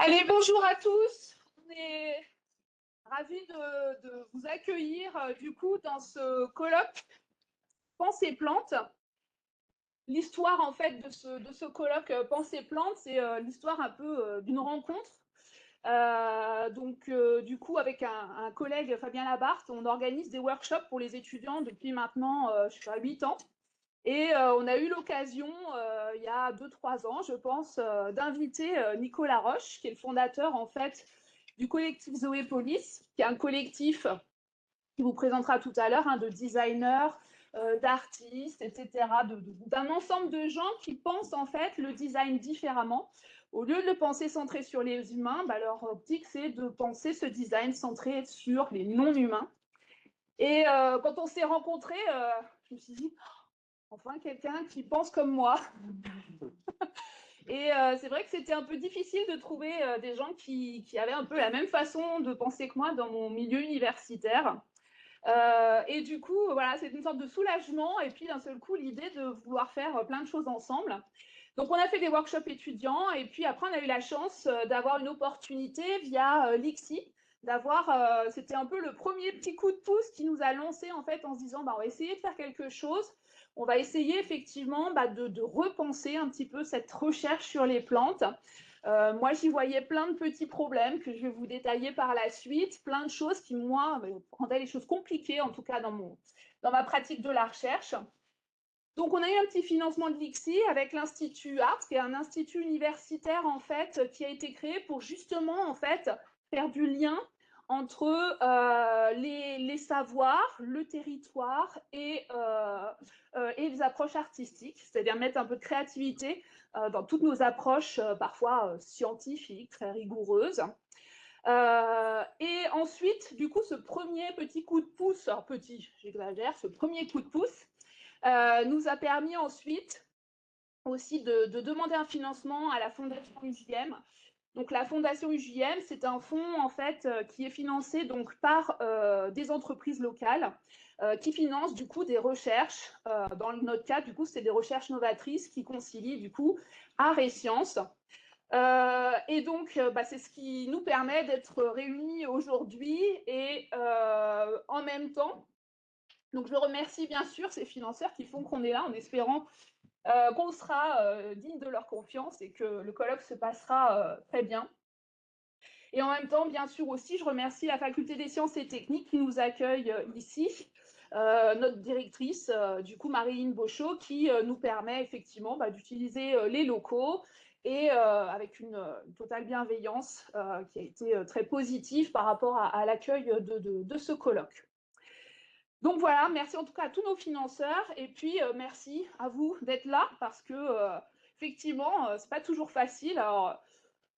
Allez, bonjour à tous. On est ravis de vous accueillir du coup dans ce colloque Pensées plantes. L'histoire en fait de ce colloque Pensées plantes, c'est l'histoire un peu d'une rencontre. Du coup, avec un collègue, Fabien Labarthe, on organise des workshops pour les étudiants depuis maintenant, je sais pas, 8 ans. Et on a eu l'occasion, il y a 2-3 ans, je pense, d'inviter Nicolas Roche, qui est le fondateur en fait du collectif Zoépolis, qui est un collectif qui vous présentera tout à l'heure, hein, de designers, d'artistes, etc., d'un ensemble de gens qui pensent en fait le design différemment. Au lieu de le penser centré sur les humains, bah, leur optique, c'est de penser ce design centré sur les non-humains. Et quand on s'est rencontrés, je me suis dit, enfin, quelqu'un qui pense comme moi. Et c'est vrai que c'était un peu difficile de trouver des gens qui avaient un peu la même façon de penser que moi dans mon milieu universitaire. Et du coup, voilà, c'est une sorte de soulagement et puis d'un seul coup, l'idée de vouloir faire plein de choses ensemble. Donc, on a fait des workshops étudiants et puis après, on a eu la chance d'avoir une opportunité via l'ICSI, d'avoir, c'était un peu le premier petit coup de pouce qui nous a lancé en fait en se disant, bah, on va essayer de faire quelque chose. On va essayer effectivement de repenser un petit peu cette recherche sur les plantes. Moi, j'y voyais plein de petits problèmes que je vais vous détailler par la suite, plein de choses qui, moi, rendaient les choses compliquées, en tout cas dans ma pratique de la recherche. Donc, on a eu un petit financement de l'ICSI avec l'Institut Art, qui est un institut universitaire, en fait, qui a été créé pour justement, en fait, faire du lien entre les savoirs, le territoire et les approches artistiques, c'est-à-dire mettre un peu de créativité dans toutes nos approches, parfois scientifiques, très rigoureuses. Et ensuite, du coup, ce premier petit coup de pouce, alors petit, j'exagère, ce premier coup de pouce, nous a permis ensuite aussi de demander un financement à la Fondation UJM. Donc la Fondation UJM, c'est un fonds en fait qui est financé donc par des entreprises locales qui financent du coup des recherches. Dans notre cas, du coup, c'est des recherches novatrices qui concilient du coup art et sciences. Et donc, c'est ce qui nous permet d'être réunis aujourd'hui et en même temps. Donc, je remercie bien sûr ces financeurs qui font qu'on est là en espérant qu'on sera digne de leur confiance et que le colloque se passera très bien. Et en même temps, bien sûr aussi, je remercie la Faculté des sciences et techniques qui nous accueille ici, notre directrice, du coup, Marie-Line Beauchot, qui nous permet effectivement d'utiliser les locaux et avec une totale bienveillance qui a été très positive par rapport à l'accueil de ce colloque. Donc voilà, merci en tout cas à tous nos financeurs et puis merci à vous d'être là parce que effectivement, c'est pas toujours facile. Alors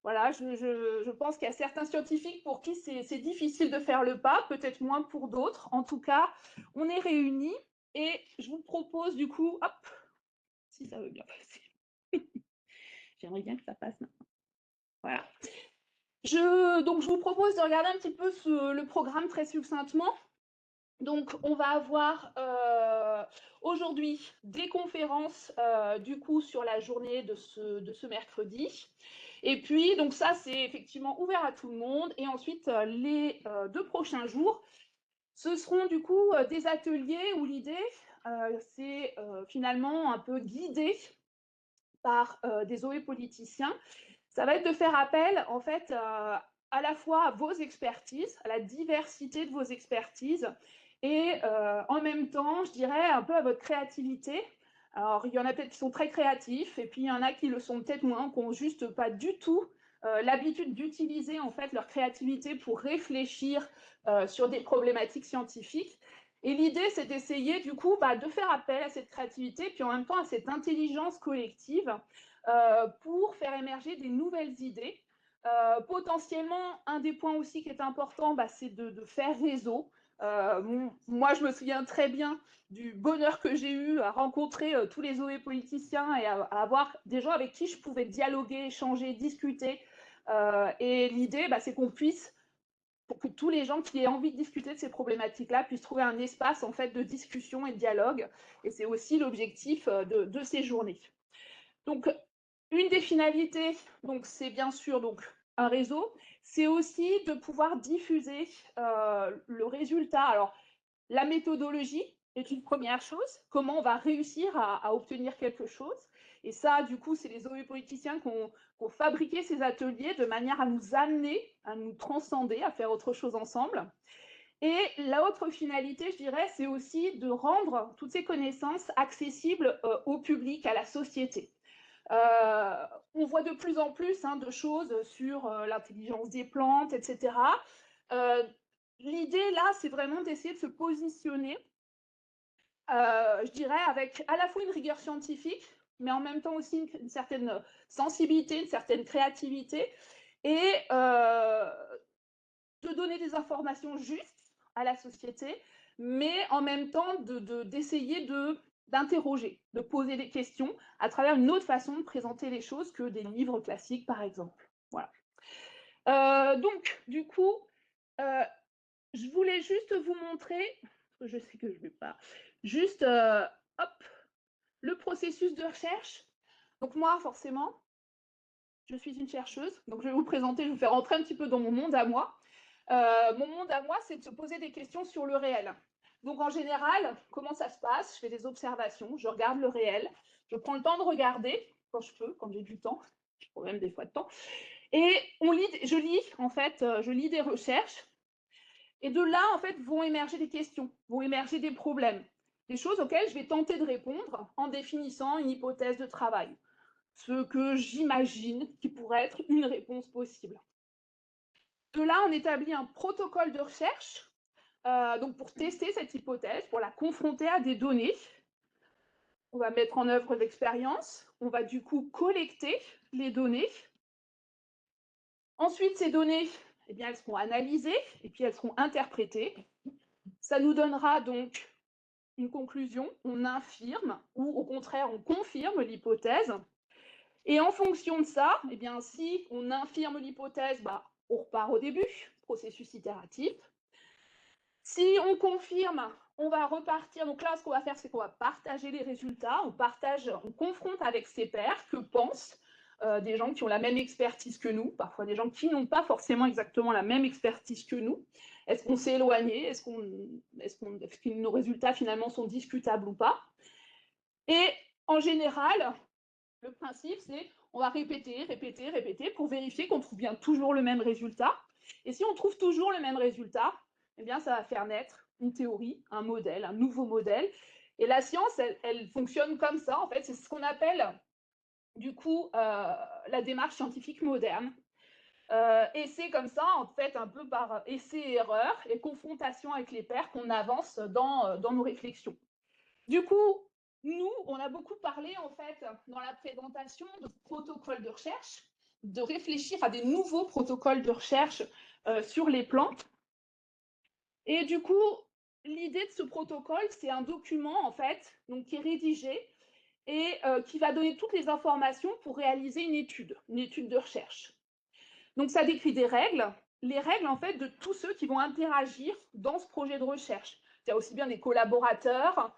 voilà, je pense qu'il y a certains scientifiques pour qui c'est difficile de faire le pas, peut-être moins pour d'autres. En tout cas, on est réunis et je vous propose du coup, hop, si ça veut bien passer. J'aimerais bien que ça passe maintenant. Voilà. Donc je vous propose de regarder un petit peu le programme très succinctement. Donc, on va avoir aujourd'hui des conférences du coup sur la journée de ce mercredi. Et puis, donc ça, c'est effectivement ouvert à tout le monde. Et ensuite, les 2 prochains jours, ce seront du coup des ateliers où l'idée, c'est finalement un peu guidé par des zoépoliticiens. Ça va être de faire appel en fait à la fois à vos expertises, à la diversité de vos expertises et en même temps, je dirais, un peu à votre créativité. Alors, il y en a peut-être qui sont très créatifs et puis il y en a qui le sont peut-être moins, qui n'ont juste pas du tout l'habitude d'utiliser en fait leur créativité pour réfléchir sur des problématiques scientifiques. Et l'idée, c'est d'essayer du coup de faire appel à cette créativité, puis en même temps à cette intelligence collective pour faire émerger des nouvelles idées. Potentiellement, un des points aussi qui est important, c'est de faire réseau. Moi, je me souviens très bien du bonheur que j'ai eu à rencontrer tous les zoépoliticiens et à avoir des gens avec qui je pouvais dialoguer, échanger, discuter. Et l'idée, c'est qu'on puisse, pour que tous les gens qui aient envie de discuter de ces problématiques-là puissent trouver un espace en fait de discussion et de dialogue. Et c'est aussi l'objectif de ces journées. Donc, une des finalités, c'est bien sûr un réseau, c'est aussi de pouvoir diffuser le résultat. Alors, la méthodologie est une première chose, comment on va réussir à obtenir quelque chose. Et ça, du coup, c'est les politiciens qui ont fabriqué ces ateliers de manière à nous amener, à nous transcender, à faire autre chose ensemble. Et l'autre finalité, je dirais, c'est aussi de rendre toutes ces connaissances accessibles au public, à la société. On voit de plus en plus de choses sur l'intelligence des plantes, etc. L'idée, là, c'est vraiment d'essayer de se positionner, je dirais, avec à la fois une rigueur scientifique, mais en même temps aussi une certaine sensibilité, une certaine créativité, et de donner des informations justes à la société, mais en même temps d'essayer d'interroger, de poser des questions à travers une autre façon de présenter les choses que des livres classiques, par exemple. Voilà. Donc, du coup, je voulais juste vous montrer, je sais que je ne vais pas, juste, hop, le processus de recherche. Donc moi, forcément, je suis une chercheuse, donc je vais vous présenter, je vais vous faire rentrer un petit peu dans mon monde à moi. Mon monde à moi, c'est de se poser des questions sur le réel. Donc en général, comment ça se passe? Je fais des observations, je regarde le réel, je prends le temps de regarder quand je peux, quand j'ai du temps, j'ai même des fois de temps, et je lis des recherches, et de là, en fait, vont émerger des questions, vont émerger des problèmes, des choses auxquelles je vais tenter de répondre en définissant une hypothèse de travail, ce que j'imagine qui pourrait être une réponse possible. De là, on établit un protocole de recherche, donc pour tester cette hypothèse, pour la confronter à des données. On va mettre en œuvre l'expérience, on va du coup collecter les données. Ensuite, ces données, eh bien, elles seront analysées et puis elles seront interprétées. Ça nous donnera donc une conclusion, on infirme ou au contraire on confirme l'hypothèse. Et en fonction de ça, eh bien, si on infirme l'hypothèse, on repart au début, processus itératif. Si on confirme, on va repartir. Donc là, ce qu'on va faire, c'est qu'on va partager les résultats. On confronte avec ses pairs, que pensent des gens qui ont la même expertise que nous, parfois des gens qui n'ont pas forcément exactement la même expertise que nous. Est-ce qu'on s'est éloigné? Est-ce que nos résultats finalement sont discutables ou pas? Et en général, le principe, c'est on va répéter, répéter, répéter pour vérifier qu'on trouve bien toujours le même résultat. Et si on trouve toujours le même résultat, eh bien, ça va faire naître une théorie, un modèle, un nouveau modèle. Et la science, elle fonctionne comme ça, en fait. C'est ce qu'on appelle, du coup, la démarche scientifique moderne. Et c'est comme ça, en fait, un peu par essai et erreur et confrontation avec les pairs qu'on avance dans nos réflexions. Du coup, nous, on a beaucoup parlé, en fait, dans la présentation de protocoles de recherche, de réfléchir à des nouveaux protocoles de recherche sur les plantes. Et du coup, l'idée de ce protocole, c'est un document, en fait, donc, qui est rédigé et qui va donner toutes les informations pour réaliser une étude de recherche. Donc, ça décrit des règles, les règles, en fait, de tous ceux qui vont interagir dans ce projet de recherche. Il y a aussi bien des collaborateurs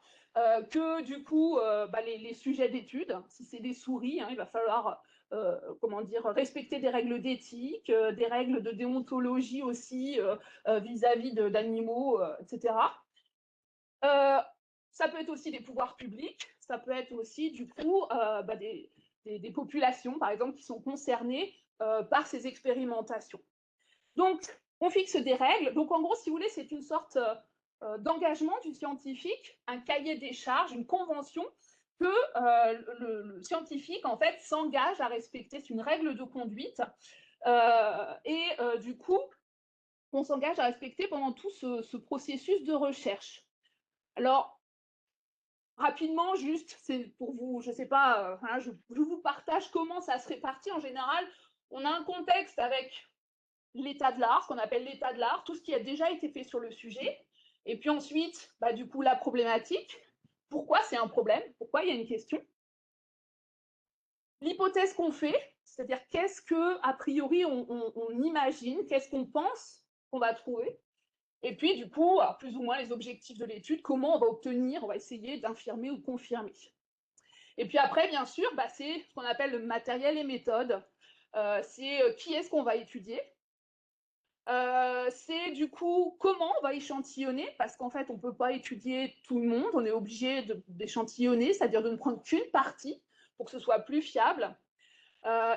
que, du coup, les sujets d'étude. Si c'est des souris, il va falloir respecter des règles d'éthique, des règles de déontologie aussi vis-à-vis d'animaux, etc. Ça peut être aussi des pouvoirs publics, ça peut être aussi, du coup, des populations, par exemple, qui sont concernées par ces expérimentations. Donc, on fixe des règles. Donc, en gros, si vous voulez, c'est une sorte d'engagement du scientifique, un cahier des charges, une convention que le scientifique, en fait, s'engage à respecter. C'est une règle de conduite. Du coup, on s'engage à respecter pendant tout ce processus de recherche. Alors, rapidement, juste, c'est pour vous, je ne sais pas, je vous partage comment ça se répartit. En général, on a un contexte avec l'état de l'art, ce qu'on appelle l'état de l'art, tout ce qui a déjà été fait sur le sujet. Et puis ensuite, du coup, la problématique. Pourquoi c'est un problème? Pourquoi il y a une question? L'hypothèse qu'on fait, c'est-à-dire qu'est-ce que, a priori, on imagine, qu'est-ce qu'on pense qu'on va trouver? Et puis, du coup, plus ou moins les objectifs de l'étude, comment on va obtenir, on va essayer d'infirmer ou de confirmer. Et puis après, bien sûr, c'est ce qu'on appelle le matériel et méthode. c'est qui est-ce qu'on va étudier. C'est du coup comment on va échantillonner, parce qu'en fait, on ne peut pas étudier tout le monde, on est obligé d'échantillonner, c'est-à-dire de ne prendre qu'une partie pour que ce soit plus fiable.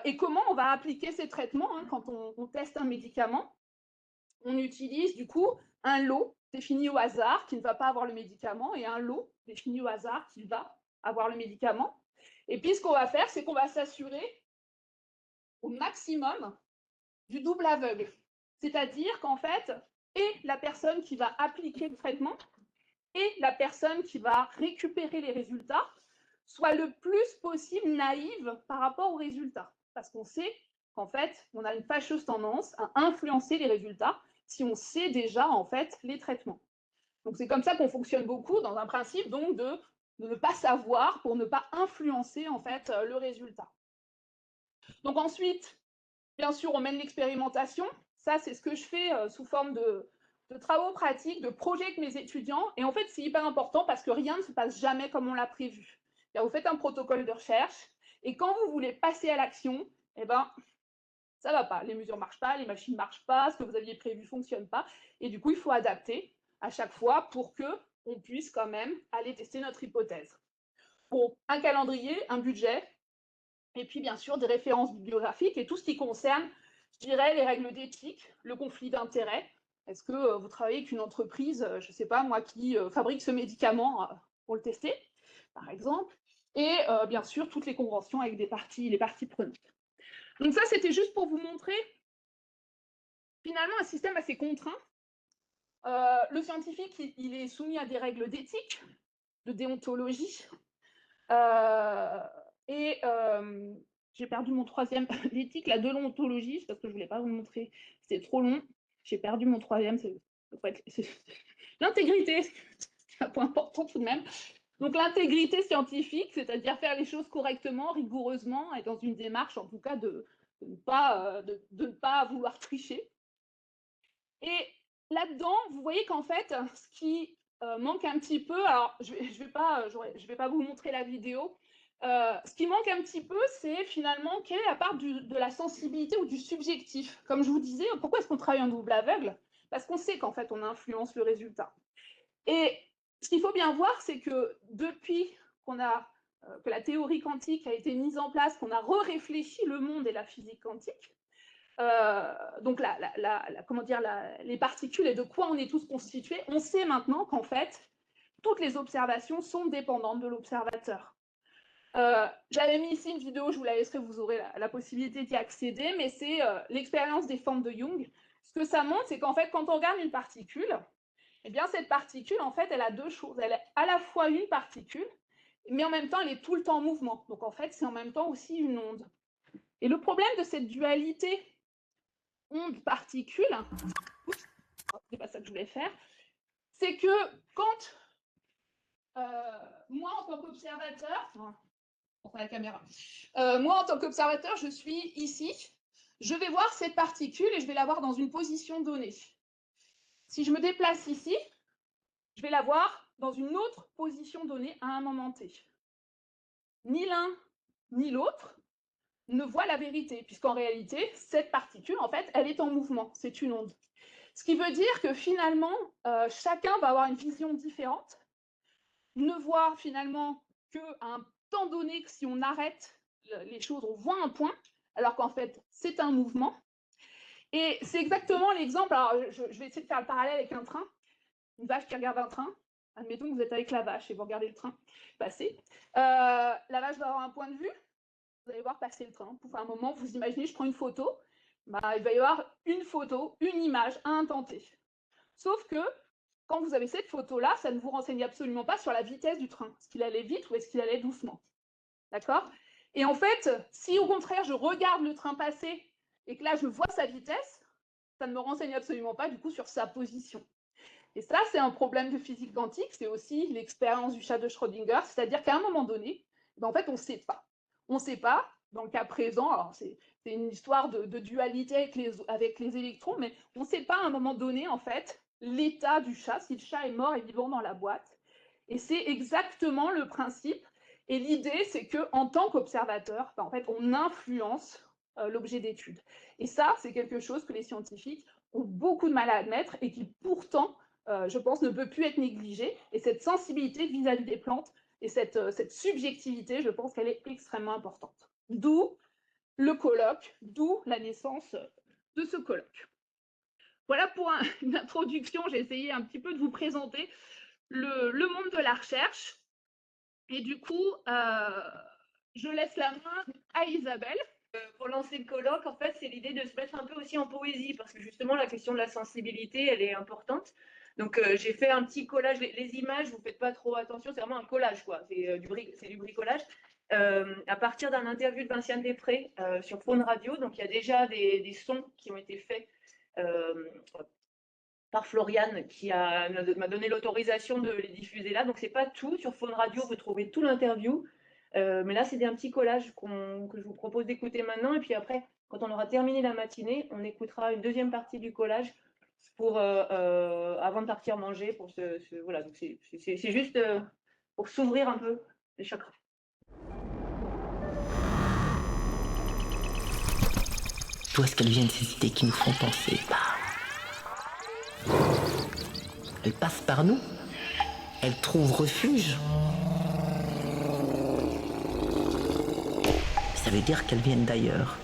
Et comment on va appliquer ces traitements hein, quand on teste un médicament. On utilise du coup un lot défini au hasard qui ne va pas avoir le médicament et un lot défini au hasard qui va avoir le médicament. Et puis ce qu'on va faire, c'est qu'on va s'assurer au maximum du double aveugle. C'est-à-dire qu'en fait, et la personne qui va appliquer le traitement et la personne qui va récupérer les résultats soit le plus possible naïve par rapport aux résultats. Parce qu'on sait qu'en fait, on a une fâcheuse tendance à influencer les résultats si on sait déjà en fait les traitements. Donc c'est comme ça qu'on fonctionne beaucoup dans un principe donc de ne pas savoir pour ne pas influencer en fait le résultat. Donc ensuite, bien sûr, on mène l'expérimentation. Ça, c'est ce que je fais sous forme de travaux pratiques, de projets avec mes étudiants. Et en fait, c'est hyper important parce que rien ne se passe jamais comme on l'a prévu. Vous faites un protocole de recherche et quand vous voulez passer à l'action, eh ben, ça ne va pas. Les mesures ne marchent pas, les machines ne marchent pas, ce que vous aviez prévu ne fonctionne pas. Et du coup, il faut adapter à chaque fois pour qu'on puisse quand même aller tester notre hypothèse. Bon, un calendrier, un budget, et puis bien sûr des références bibliographiques et tout ce qui concerne, je dirais, les règles d'éthique, le conflit d'intérêts. Est-ce que vous travaillez avec une entreprise, je ne sais pas moi, qui fabrique ce médicament pour le tester, par exemple, et bien sûr toutes les conventions avec les parties prenantes. Donc ça, c'était juste pour vous montrer finalement un système assez contraint. Le scientifique, il est soumis à des règles d'éthique, de déontologie, et j'ai perdu mon troisième, l'éthique, la de l'ontologie, parce que je ne voulais pas vous montrer, c'était trop long. J'ai perdu mon troisième, c'est l'intégrité, c'est un point important tout de même. Donc l'intégrité scientifique, c'est-à-dire faire les choses correctement, rigoureusement, et dans une démarche en tout cas de ne pas vouloir tricher. Et là-dedans, vous voyez qu'en fait, ce qui manque un petit peu, alors je vais pas vous montrer la vidéo, ce qui manque un petit peu, c'est finalement quelle est la part de la sensibilité ou du subjectif. Comme je vous disais, pourquoi est-ce qu'on travaille en double aveugle? Parce qu'on sait qu'en fait, on influence le résultat. Et ce qu'il faut bien voir, c'est que depuis que la théorie quantique a été mise en place, qu'on a réfléchi le monde et la physique quantique, donc comment dire, les particules et de quoi on est tous constitués, on sait maintenant qu'en fait, toutes les observations sont dépendantes de l'observateur. J'avais mis ici une vidéo, je vous la laisserai, vous aurez la possibilité d'y accéder, mais c'est l'expérience des formes de Young. Ce que ça montre, c'est qu'en fait, quand on regarde une particule, eh bien, cette particule, en fait, elle a deux choses. Elle est à la fois une particule, mais en même temps, elle est tout le temps en mouvement. Donc, en fait, c'est en même temps aussi une onde. Et le problème de cette dualité onde-particule, c'est pas ça que je voulais faire, c'est que quand moi, en tant qu'observateur, la caméra, moi, en tant qu'observateur, je suis ici, je vais voir cette particule et je vais la voir dans une position donnée. Si je me déplace ici, je vais la voir dans une autre position donnée à un moment T. Ni l'un ni l'autre ne voit la vérité, puisqu'en réalité, cette particule, en fait, elle est en mouvement, c'est une onde. Ce qui veut dire que finalement, chacun va avoir une vision différente, ne voit finalement qu'à un temps donné, que si on arrête les choses, on voit un point, alors qu'en fait, c'est un mouvement. Et c'est exactement l'exemple, alors je vais essayer de faire le parallèle avec un train, une vache qui regarde un train. Admettons que vous êtes avec la vache et vous regardez le train passer. La vache va avoir un point de vue, vous allez voir passer le train. Pour un moment, vous imaginez, je prends une photo, bah, il va y avoir une photo, une image à un temps T. Sauf que quand vous avez cette photo-là, ça ne vous renseigne absolument pas sur la vitesse du train. Est-ce qu'il allait vite ou est-ce qu'il allait doucement? D'accord? Et en fait, si au contraire, je regarde le train passer et que là, je vois sa vitesse, ça ne me renseigne absolument pas du coup sur sa position. Et ça, c'est un problème de physique quantique, c'est aussi l'expérience du chat de Schrödinger, c'est-à-dire qu'à un moment donné, ben, en fait, on ne sait pas. On ne sait pas, dans le cas présent, alors c'est une histoire de dualité avec les électrons, mais on ne sait pas à un moment donné, en fait, l'état du chat, si le chat est mort et vivant dans la boîte. Et c'est exactement le principe. Et l'idée, c'est qu'en tant qu'observateur, ben, en fait, on influence l'objet d'étude. Et ça, c'est quelque chose que les scientifiques ont beaucoup de mal à admettre et qui pourtant, je pense, ne peut plus être négligé. Et cette sensibilité vis-à-vis des plantes et cette subjectivité, je pense qu'elle est extrêmement importante. D'où le colloque, d'où la naissance de ce colloque. Voilà pour une introduction, j'ai essayé un petit peu de vous présenter le monde de la recherche. Et du coup, je laisse la main à Isabelle. Pour lancer le colloque, en fait, c'est l'idée de se mettre un peu aussi en poésie, parce que justement, la question de la sensibilité, elle est importante. Donc, j'ai fait un petit collage. Les images, vous faites pas trop attention, c'est vraiment un collage, quoi. C'est du bricolage. À partir d'un interview de Vinciane Després sur Faune Radio. Donc, il y a déjà des sons qui ont été faits par Floriane, qui m'a donné l'autorisation de les diffuser là. Donc, c'est pas tout. Sur Faune Radio, vous trouvez tout l'interview. Mais là, c'est un petit collage que je vous propose d'écouter maintenant. Et puis après, quand on aura terminé la matinée, on écoutera une deuxième partie du collage avant de partir manger. Voilà, donc c'est juste pour s'ouvrir un peu les chakras. D'où est-ce qu'elles viennent ces idées qui nous font penser? Elles passent par nous. Elles trouvent refuge. Ça veut dire qu'elles viennent d'ailleurs.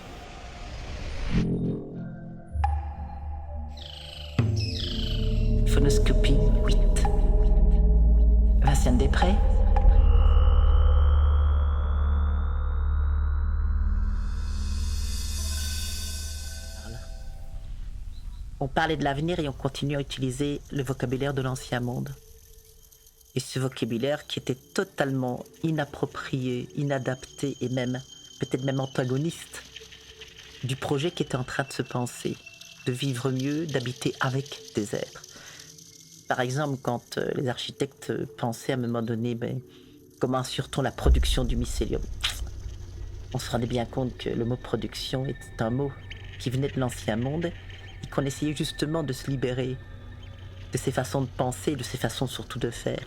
Phonoscopie 8. Vinciane Després. On parlait de l'avenir et on continue à utiliser le vocabulaire de l'ancien monde. Et ce vocabulaire qui était totalement inapproprié, inadapté et même, peut-être même antagoniste du projet qui était en train de se penser, de vivre mieux, d'habiter avec des êtres. Par exemple, quand les architectes pensaient à un moment donné, comment assure-t-on la production du mycélium? On se rendait bien compte que le mot production était un mot qui venait de l'ancien monde et qu'on essayait justement de se libérer de ces façons de penser, de ces façons surtout de faire.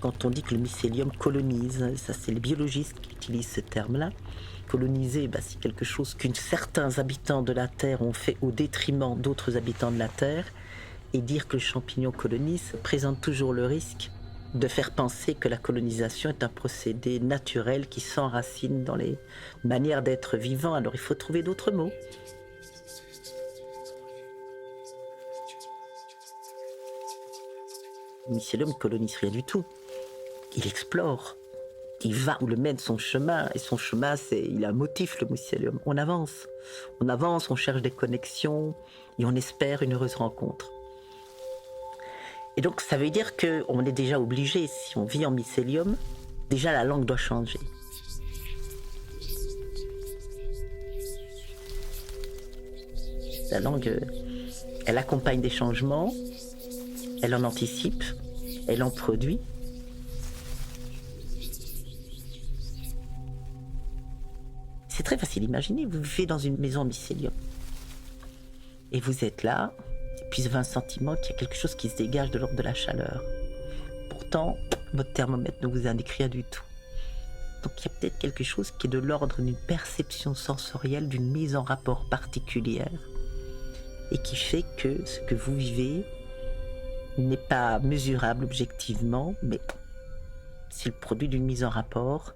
Quand on dit que le mycélium colonise, ça c'est les biologistes qui utilisent ce terme-là. Coloniser, c'est quelque chose qu'une certains habitants de la Terre ont fait au détriment d'autres habitants de la Terre. Et dire que le champignon colonise présente toujours le risque de faire penser que la colonisation est un procédé naturel qui s'enracine dans les manières d'être vivant. Alors il faut trouver d'autres mots. Le mycélium ne colonise rien du tout. Il explore. Il va où le mène son chemin. Et son chemin, il a un motif, le mycélium. On avance, on cherche des connexions et on espère une heureuse rencontre. Et donc, ça veut dire qu'on est déjà obligé, si on vit en mycélium, déjà la langue doit changer. La langue, elle accompagne des changements, elle en anticipe, elle en produit. C'est très facile, imaginez, vous vivez dans une maison mycélium. Et vous êtes là, et puis vous avez un sentiment qu'il y a quelque chose qui se dégage de l'ordre de la chaleur. Pourtant, votre thermomètre ne vous indique rien du tout. Donc il y a peut-être quelque chose qui est de l'ordre d'une perception sensorielle, d'une mise en rapport particulière, et qui fait que ce que vous vivez n'est pas mesurable objectivement, mais c'est le produit d'une mise en rapport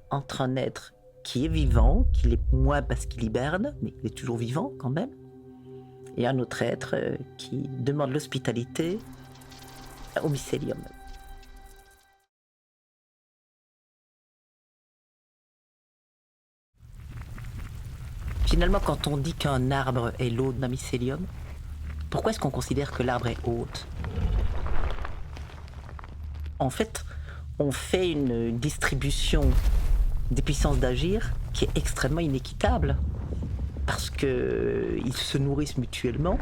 entre un être qui est vivant, qui l'est moins parce qu'il hiberne, mais il est toujours vivant quand même, et un autre être qui demande l'hospitalité au mycélium. Finalement, quand on dit qu'un arbre est l'hôte d'un mycélium, pourquoi est-ce qu'on considère que l'arbre est hôte? En fait, on fait une distribution des puissances d'agir qui est extrêmement inéquitable parce qu'ils se nourrissent mutuellement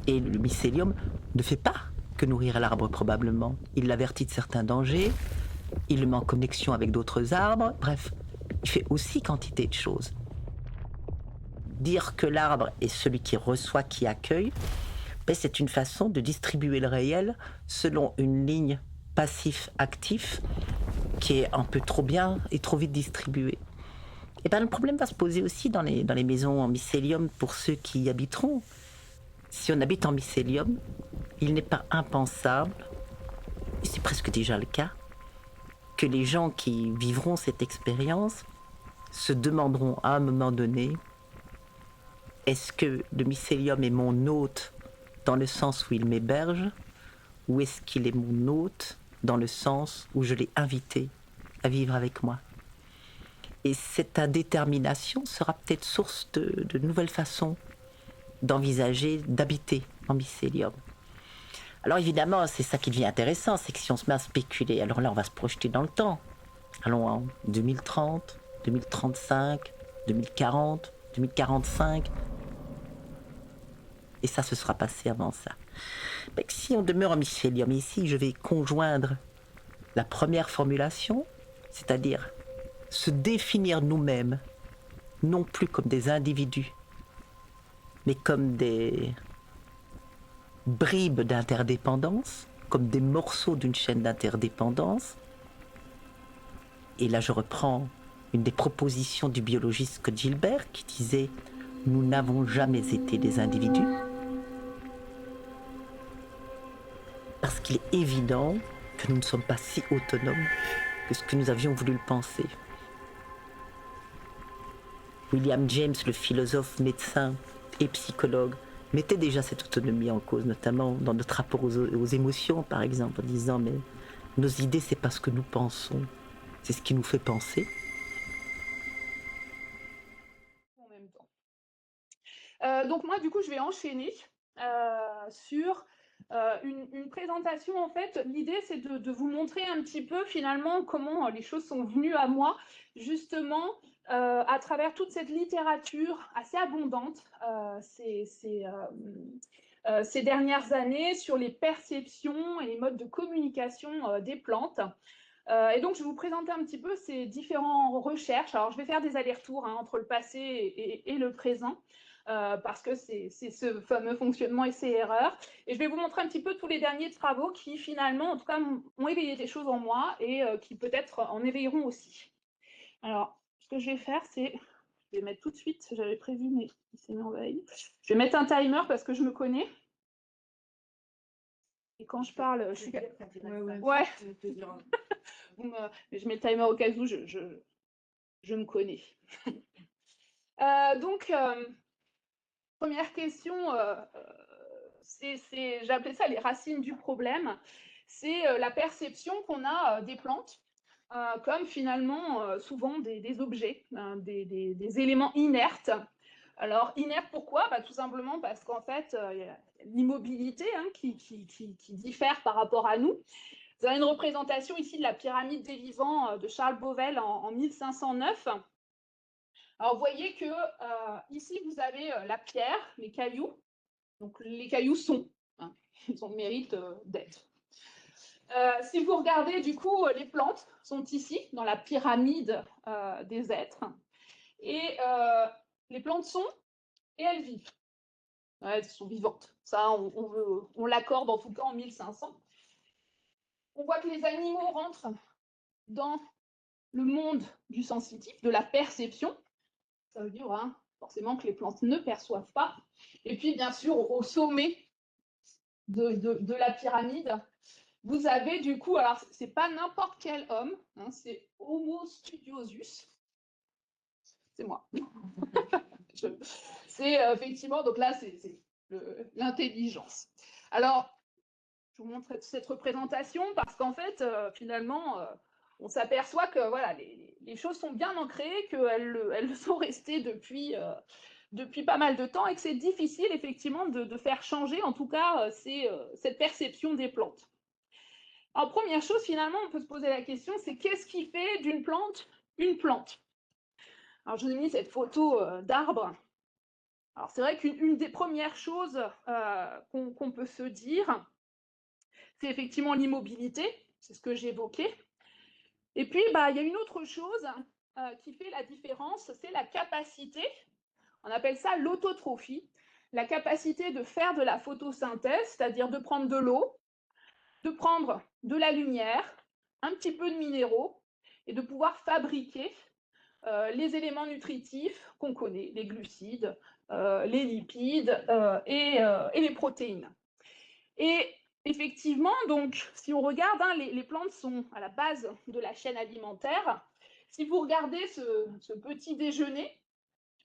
et le mycélium ne fait pas que nourrir l'arbre probablement. Il l'avertit de certains dangers, il le met en connexion avec d'autres arbres, bref, il fait aussi quantité de choses. Dire que l'arbre est celui qui reçoit, qui accueille, c'est une façon de distribuer le réel selon une ligne passif-actif qui est un peu trop bien et trop vite distribué. Et bien le problème va se poser aussi dans les maisons en mycélium pour ceux qui y habiteront. Si on habite en mycélium, il n'est pas impensable, et c'est presque déjà le cas, que les gens qui vivront cette expérience se demanderont à un moment donné, est-ce que le mycélium est mon hôte dans le sens où il m'héberge, ou est-ce qu'il est mon hôte dans le sens où je l'ai invité à vivre avec moi? Et cette indétermination sera peut-être source de nouvelles façons d'envisager, d'habiter en mycélium. Alors évidemment, c'est ça qui devient intéressant, c'est que si on se met à spéculer, alors là on va se projeter dans le temps. Allons en 2030, 2035, 2040, 2045. Et ça se sera passé avant ça. Mais si on demeure en mycélium ici, je vais conjoindre la première formulation, c'est-à-dire se définir nous-mêmes, non plus comme des individus, mais comme des bribes d'interdépendance, comme des morceaux d'une chaîne d'interdépendance. Et là, je reprends une des propositions du biologiste Scott Gilbert qui disait « Nous n'avons jamais été des individus ». Parce qu'il est évident que nous ne sommes pas si autonomes que ce que nous avions voulu le penser. William James, le philosophe, médecin et psychologue, mettait déjà cette autonomie en cause, notamment dans notre rapport aux émotions, par exemple, en disant « mais nos idées, c'est pas ce que nous pensons, c'est ce qui nous fait penser ». En même temps. Donc moi, du coup, je vais enchaîner sur une présentation. En fait, l'idée, c'est de vous montrer un petit peu, finalement, comment les choses sont venues à moi, justement, à travers toute cette littérature assez abondante ces dernières années sur les perceptions et les modes de communication des plantes. Et donc, je vais vous présenter un petit peu ces différentes recherches. Alors, je vais faire des allers-retours entre le passé et le présent, parce que c'est ce fameux fonctionnement essai-erreur. Et je vais vous montrer un petit peu tous les derniers travaux qui, finalement, en tout cas, ont éveillé des choses en moi et qui peut-être en éveilleront aussi. Alors, ce que je vais faire, c'est... Je vais mettre tout de suite, j'avais prévu, mais il s'est mis en veille. Je vais mettre un timer parce que je me connais. Et quand je parle, je suis... Ouais. Je mets le timer au cas où je me connais. Donc, première question, j'ai appelé ça les racines du problème. C'est la perception qu'on a des plantes comme finalement souvent des objets, des éléments inertes. Alors, inerte, pourquoi? Tout simplement parce qu'en fait, il y a l'immobilité qui diffère par rapport à nous. Vous avez une représentation ici de la pyramide des vivants de Charles Bauvel en 1509. Alors, vous voyez que ici, vous avez la pierre, les cailloux. Donc, les cailloux sont, ils ont le mérite d'être. Si vous regardez, du coup, les plantes sont ici, dans la pyramide des êtres. Et les plantes sont, et elles vivent. Ouais, elles sont vivantes. Ça, on l'accorde en tout cas en 1500. On voit que les animaux rentrent dans le monde du sensitif, de la perception. Ça veut dire forcément que les plantes ne perçoivent pas. Et puis, bien sûr, au sommet de la pyramide, vous avez du coup, alors c'est pas n'importe quel homme, c'est Homo studiosus. C'est moi. C'est effectivement, donc là, c'est l'intelligence. Alors, je vous montre cette représentation parce qu'en fait, finalement, on s'aperçoit que voilà, les choses sont bien ancrées, qu'elles sont restées depuis pas mal de temps et que c'est difficile effectivement de faire changer, en tout cas, cette perception des plantes. Alors, première chose, finalement, on peut se poser la question, c'est qu'est-ce qui fait d'une plante une plante? Alors, je vous ai mis cette photo d'arbre. Alors, c'est vrai qu'une des premières choses qu'on peut se dire, c'est effectivement l'immobilité, c'est ce que j'évoquais. Et puis, il y a une autre chose qui fait la différence, c'est la capacité, on appelle ça l'autotrophie, la capacité de faire de la photosynthèse, c'est-à-dire de prendre de l'eau, de prendre de la lumière, un petit peu de minéraux, et de pouvoir fabriquer les éléments nutritifs qu'on connaît, les glucides, les lipides et les protéines. Et effectivement, donc, si on regarde, hein, les plantes sont à la base de la chaîne alimentaire. Si vous regardez ce petit déjeuner,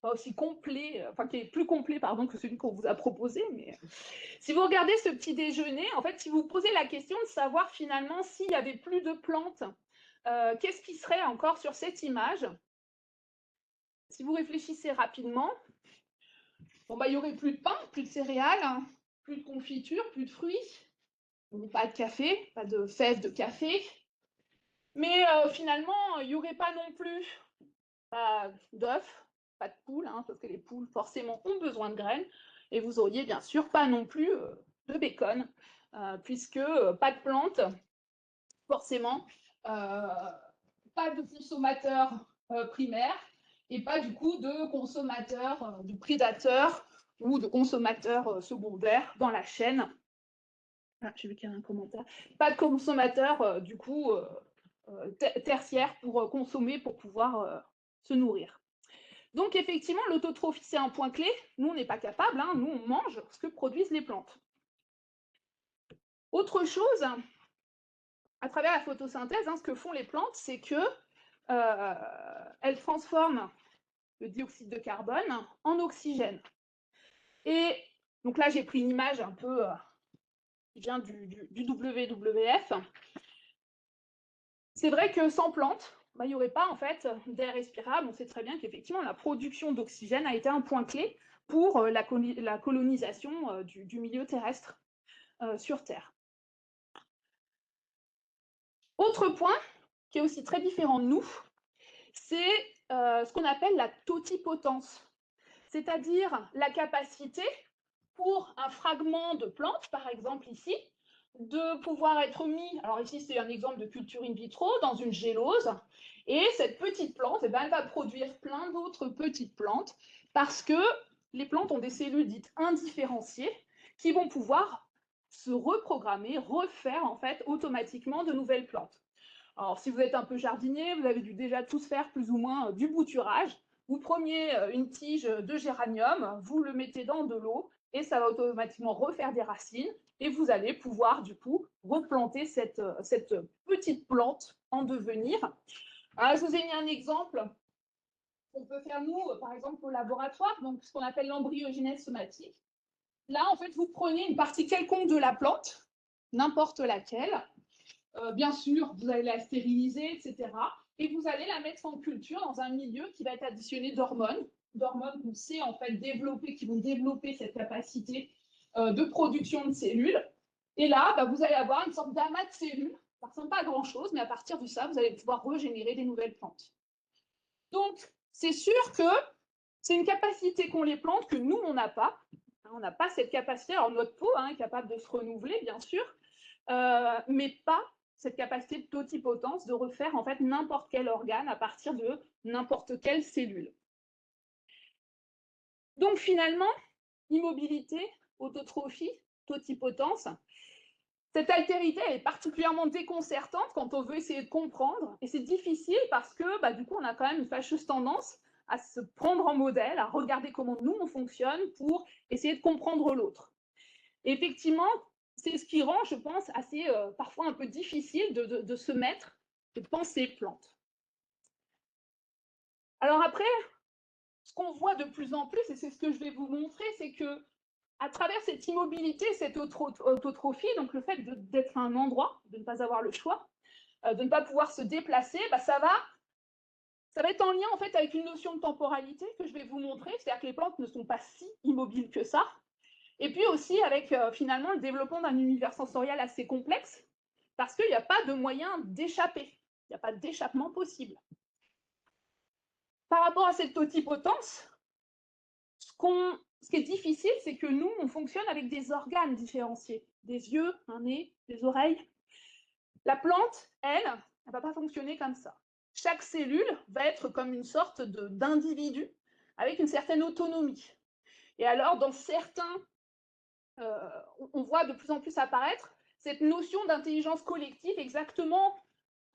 pas aussi complet, enfin qui est plus complet pardon, que celui qu'on vous a proposé, mais si vous regardez ce petit déjeuner, en fait, si vous vous posez la question de savoir finalement s'il n'y avait plus de plantes, qu'est-ce qui serait encore sur cette image? Si vous réfléchissez rapidement, bon, bah, il n'y aurait plus de pain, plus de céréales, hein, plus de confiture, plus de fruits, pas de café, pas de fèves de café. Mais finalement, il n'y aurait pas non plus d'œufs, pas de poules, hein, parce que les poules, forcément, ont besoin de graines. Et vous auriez bien sûr pas non plus de bacon, puisque pas de plantes, forcément, pas de consommateurs primaires, et pas du coup de consommateurs, de prédateurs ou de consommateurs secondaires dans la chaîne. Ah, j'ai vu qu'il y a un commentaire. Pas de consommateurs du coup tertiaires pour consommer, pour pouvoir se nourrir. Donc effectivement, l'autotrophie, c'est un point clé. Nous, on n'est pas capable, hein, nous, on mange ce que produisent les plantes. Autre chose, à travers la photosynthèse, hein, ce que font les plantes, c'est que elles transforment le dioxyde de carbone en oxygène. Et donc là, j'ai pris une image un peu qui vient du WWF. C'est vrai que sans plantes, bah, il n'y aurait pas en fait d'air respirable. On sait très bien qu'effectivement, la production d'oxygène a été un point clé pour la colonisation du milieu terrestre sur Terre. Autre point qui est aussi très différent de nous, c'est ce qu'on appelle la totipotence, c'est-à-dire la capacité pour un fragment de plante, par exemple ici, de pouvoir être mis, alors ici c'est un exemple de culture in vitro, dans une gélose, et cette petite plante, eh ben, elle va produire plein d'autres petites plantes, parce que les plantes ont des cellules dites indifférenciées, qui vont pouvoir se reprogrammer, refaire en fait automatiquement de nouvelles plantes. Alors si vous êtes un peu jardinier, vous avez dû déjà tous faire plus ou moins du bouturage. Vous preniez une tige de géranium, vous le mettez dans de l'eau, et ça va automatiquement refaire des racines, et vous allez pouvoir du coup replanter cette petite plante en devenir. Alors, je vous ai mis un exemple qu'on peut faire nous, par exemple au laboratoire, donc ce qu'on appelle l'embryogénèse somatique. Là, en fait, vous prenez une partie quelconque de la plante, n'importe laquelle, bien sûr, vous allez la stériliser, etc. Et vous allez la mettre en culture dans un milieu qui va être additionné d'hormones qu'on sait en fait développer, qui vont développer cette capacité de production de cellules. Et là, bah, vous allez avoir une sorte d'amas de cellules. Ça ne ressemble pas à grand-chose, mais à partir de ça, vous allez pouvoir régénérer des nouvelles plantes. Donc, c'est sûr que c'est une capacité qu'ont les plantes que nous, on n'a pas. On n'a pas cette capacité. Alors, notre peau est capable de se renouveler, bien sûr, mais pas cette capacité de totipotence de refaire en fait n'importe quel organe à partir de n'importe quelle cellule. Donc finalement, immobilité, autotrophie, totipotence, cette altérité est particulièrement déconcertante quand on veut essayer de comprendre, et c'est difficile parce que bah, du coup on a quand même une fâcheuse tendance à se prendre en modèle, à regarder comment nous on fonctionne pour essayer de comprendre l'autre. Effectivement, c'est ce qui rend, je pense, assez parfois un peu difficile de se mettre, de penser plante. Alors après, ce qu'on voit de plus en plus, et c'est ce que je vais vous montrer, c'est que à travers cette immobilité, cette autotrophie, donc le fait d'être à un endroit, de ne pas avoir le choix, de ne pas pouvoir se déplacer, bah ça va être en lien en fait avec une notion de temporalité que je vais vous montrer, c'est-à-dire que les plantes ne sont pas si immobiles que ça. Et puis aussi avec finalement le développement d'un univers sensoriel assez complexe, parce qu'il n'y a pas de moyen d'échapper, il n'y a pas d'échappement possible. Par rapport à cette totipotence, ce qui est difficile, c'est que nous, on fonctionne avec des organes différenciés, des yeux, un nez, des oreilles. La plante, elle ne va pas fonctionner comme ça. Chaque cellule va être comme une sorte d'individu avec une certaine autonomie. Et alors, dans certains on voit de plus en plus apparaître cette notion d'intelligence collective exactement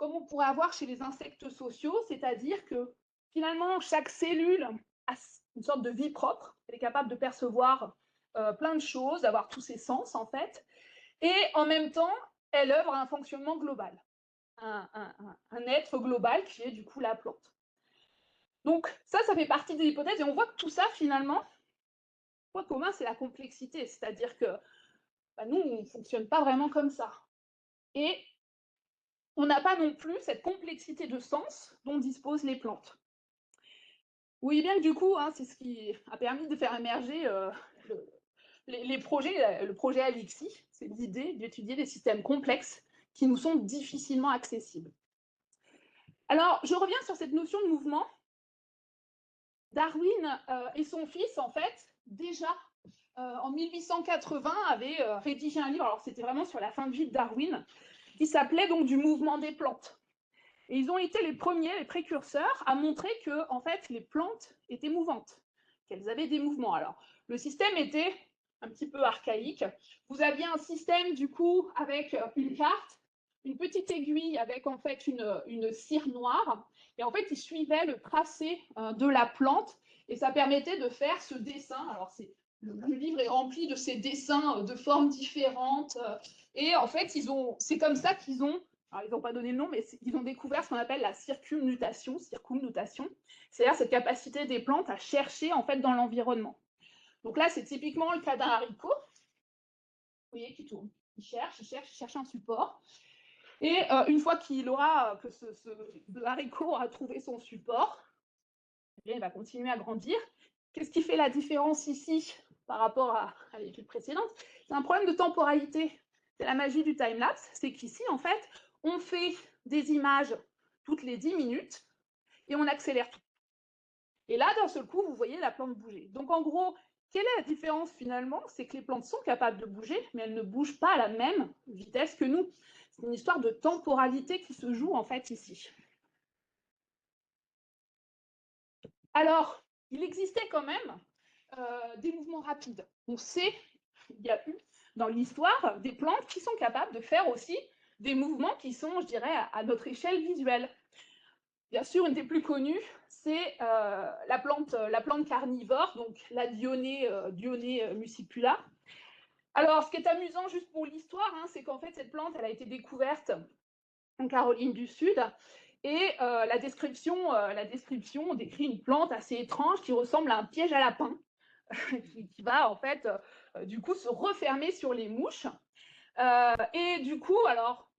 comme on pourrait avoir chez les insectes sociaux, c'est-à-dire que finalement, chaque cellule a une sorte de vie propre, elle est capable de percevoir plein de choses, d'avoir tous ses sens en fait, et en même temps, elle œuvre à un fonctionnement global, un être global qui est du coup la plante. Donc ça fait partie des hypothèses, et on voit que tout ça finalement, le point commun, c'est la complexité, c'est-à-dire que nous, on ne fonctionne pas vraiment comme ça. Et on n'a pas non plus cette complexité de sens dont disposent les plantes. Vous voyez bien que du coup, c'est ce qui a permis de faire émerger les projets, le projet Alixi, c'est l'idée d'étudier des systèmes complexes qui nous sont difficilement accessibles. Alors, je reviens sur cette notion de mouvement. Darwin et son fils, en fait, déjà en 1880, avaient rédigé un livre, alors c'était vraiment sur la fin de vie de Darwin, qui s'appelait donc Du mouvement des plantes. Et ils ont été les premiers, les précurseurs, à montrer que, en fait, les plantes étaient mouvantes, qu'elles avaient des mouvements. Alors, le système était un petit peu archaïque. Vous aviez un système, du coup, avec une carte, une petite aiguille avec, en fait, une cire noire. Et en fait, ils suivaient le tracé de la plante et ça permettait de faire ce dessin. Alors, le livre est rempli de ces dessins de formes différentes. Et en fait, c'est comme ça qu'ils ont, alors ils n'ont pas donné le nom, mais ils ont découvert ce qu'on appelle la circumnutation, c'est-à-dire cette capacité des plantes à chercher en fait dans l'environnement. Donc là, c'est typiquement le cas d'un haricot. Vous voyez, qui tourne. Il cherche un support. Et une fois que ce haricot aura trouvé son support, eh bien, il va continuer à grandir. Qu'est-ce qui fait la différence ici par rapport à l'étude précédente? C'est un problème de temporalité. C'est la magie du time-lapse. C'est qu'ici, en fait, on fait des images toutes les 10 minutes et on accélère tout. Et là, d'un seul coup, vous voyez la plante bouger. Donc, en gros, quelle est la différence finalement? C'est que les plantes sont capables de bouger, mais elles ne bougent pas à la même vitesse que nous. C'est une histoire de temporalité qui se joue en fait ici. Alors, il existait quand même des mouvements rapides. On sait qu'il y a eu dans l'histoire des plantes qui sont capables de faire aussi des mouvements qui sont, je dirais, à notre échelle visuelle. Bien sûr, une des plus connues, c'est la plante carnivore, donc la Dionée muscipula. Alors, ce qui est amusant, juste pour l'histoire, c'est qu'en fait, cette plante, elle a été découverte en Caroline du Sud, et la description décrit une plante assez étrange qui ressemble à un piège à lapin, qui va en fait, du coup, se refermer sur les mouches. Et du coup, alors,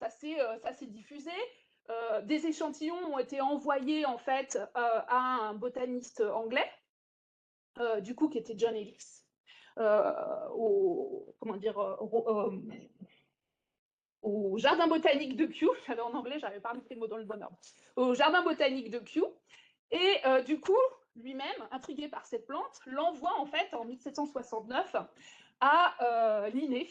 ça s'est diffusé. Des échantillons ont été envoyés en fait à un botaniste anglais, du coup, qui était John Ellis, au jardin botanique de Kew. J'avais en anglais, j'avais pas repris le mot dans le bon ordre. Au jardin botanique de Kew. Et du coup, lui-même, intrigué par cette plante, l'envoie en fait en 1769 à Linné.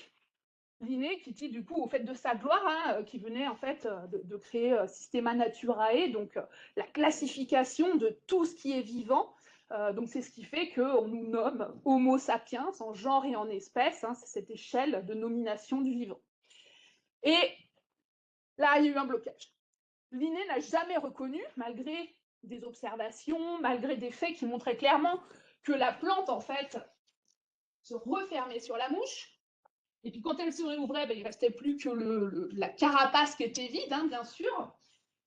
Linné qui dit du coup au fait de sa gloire, qui venait en fait de créer Systema Naturae, donc la classification de tout ce qui est vivant. Donc c'est ce qui fait qu'on nous nomme Homo sapiens en genre et en espèce, c'est cette échelle de nomination du vivant. Et là, il y a eu un blocage. Linné n'a jamais reconnu, malgré des observations, malgré des faits qui montraient clairement que la plante, en fait, se refermait sur la mouche. Et puis quand elle se réouvrait, il ne restait plus que la carapace qui était vide, bien sûr.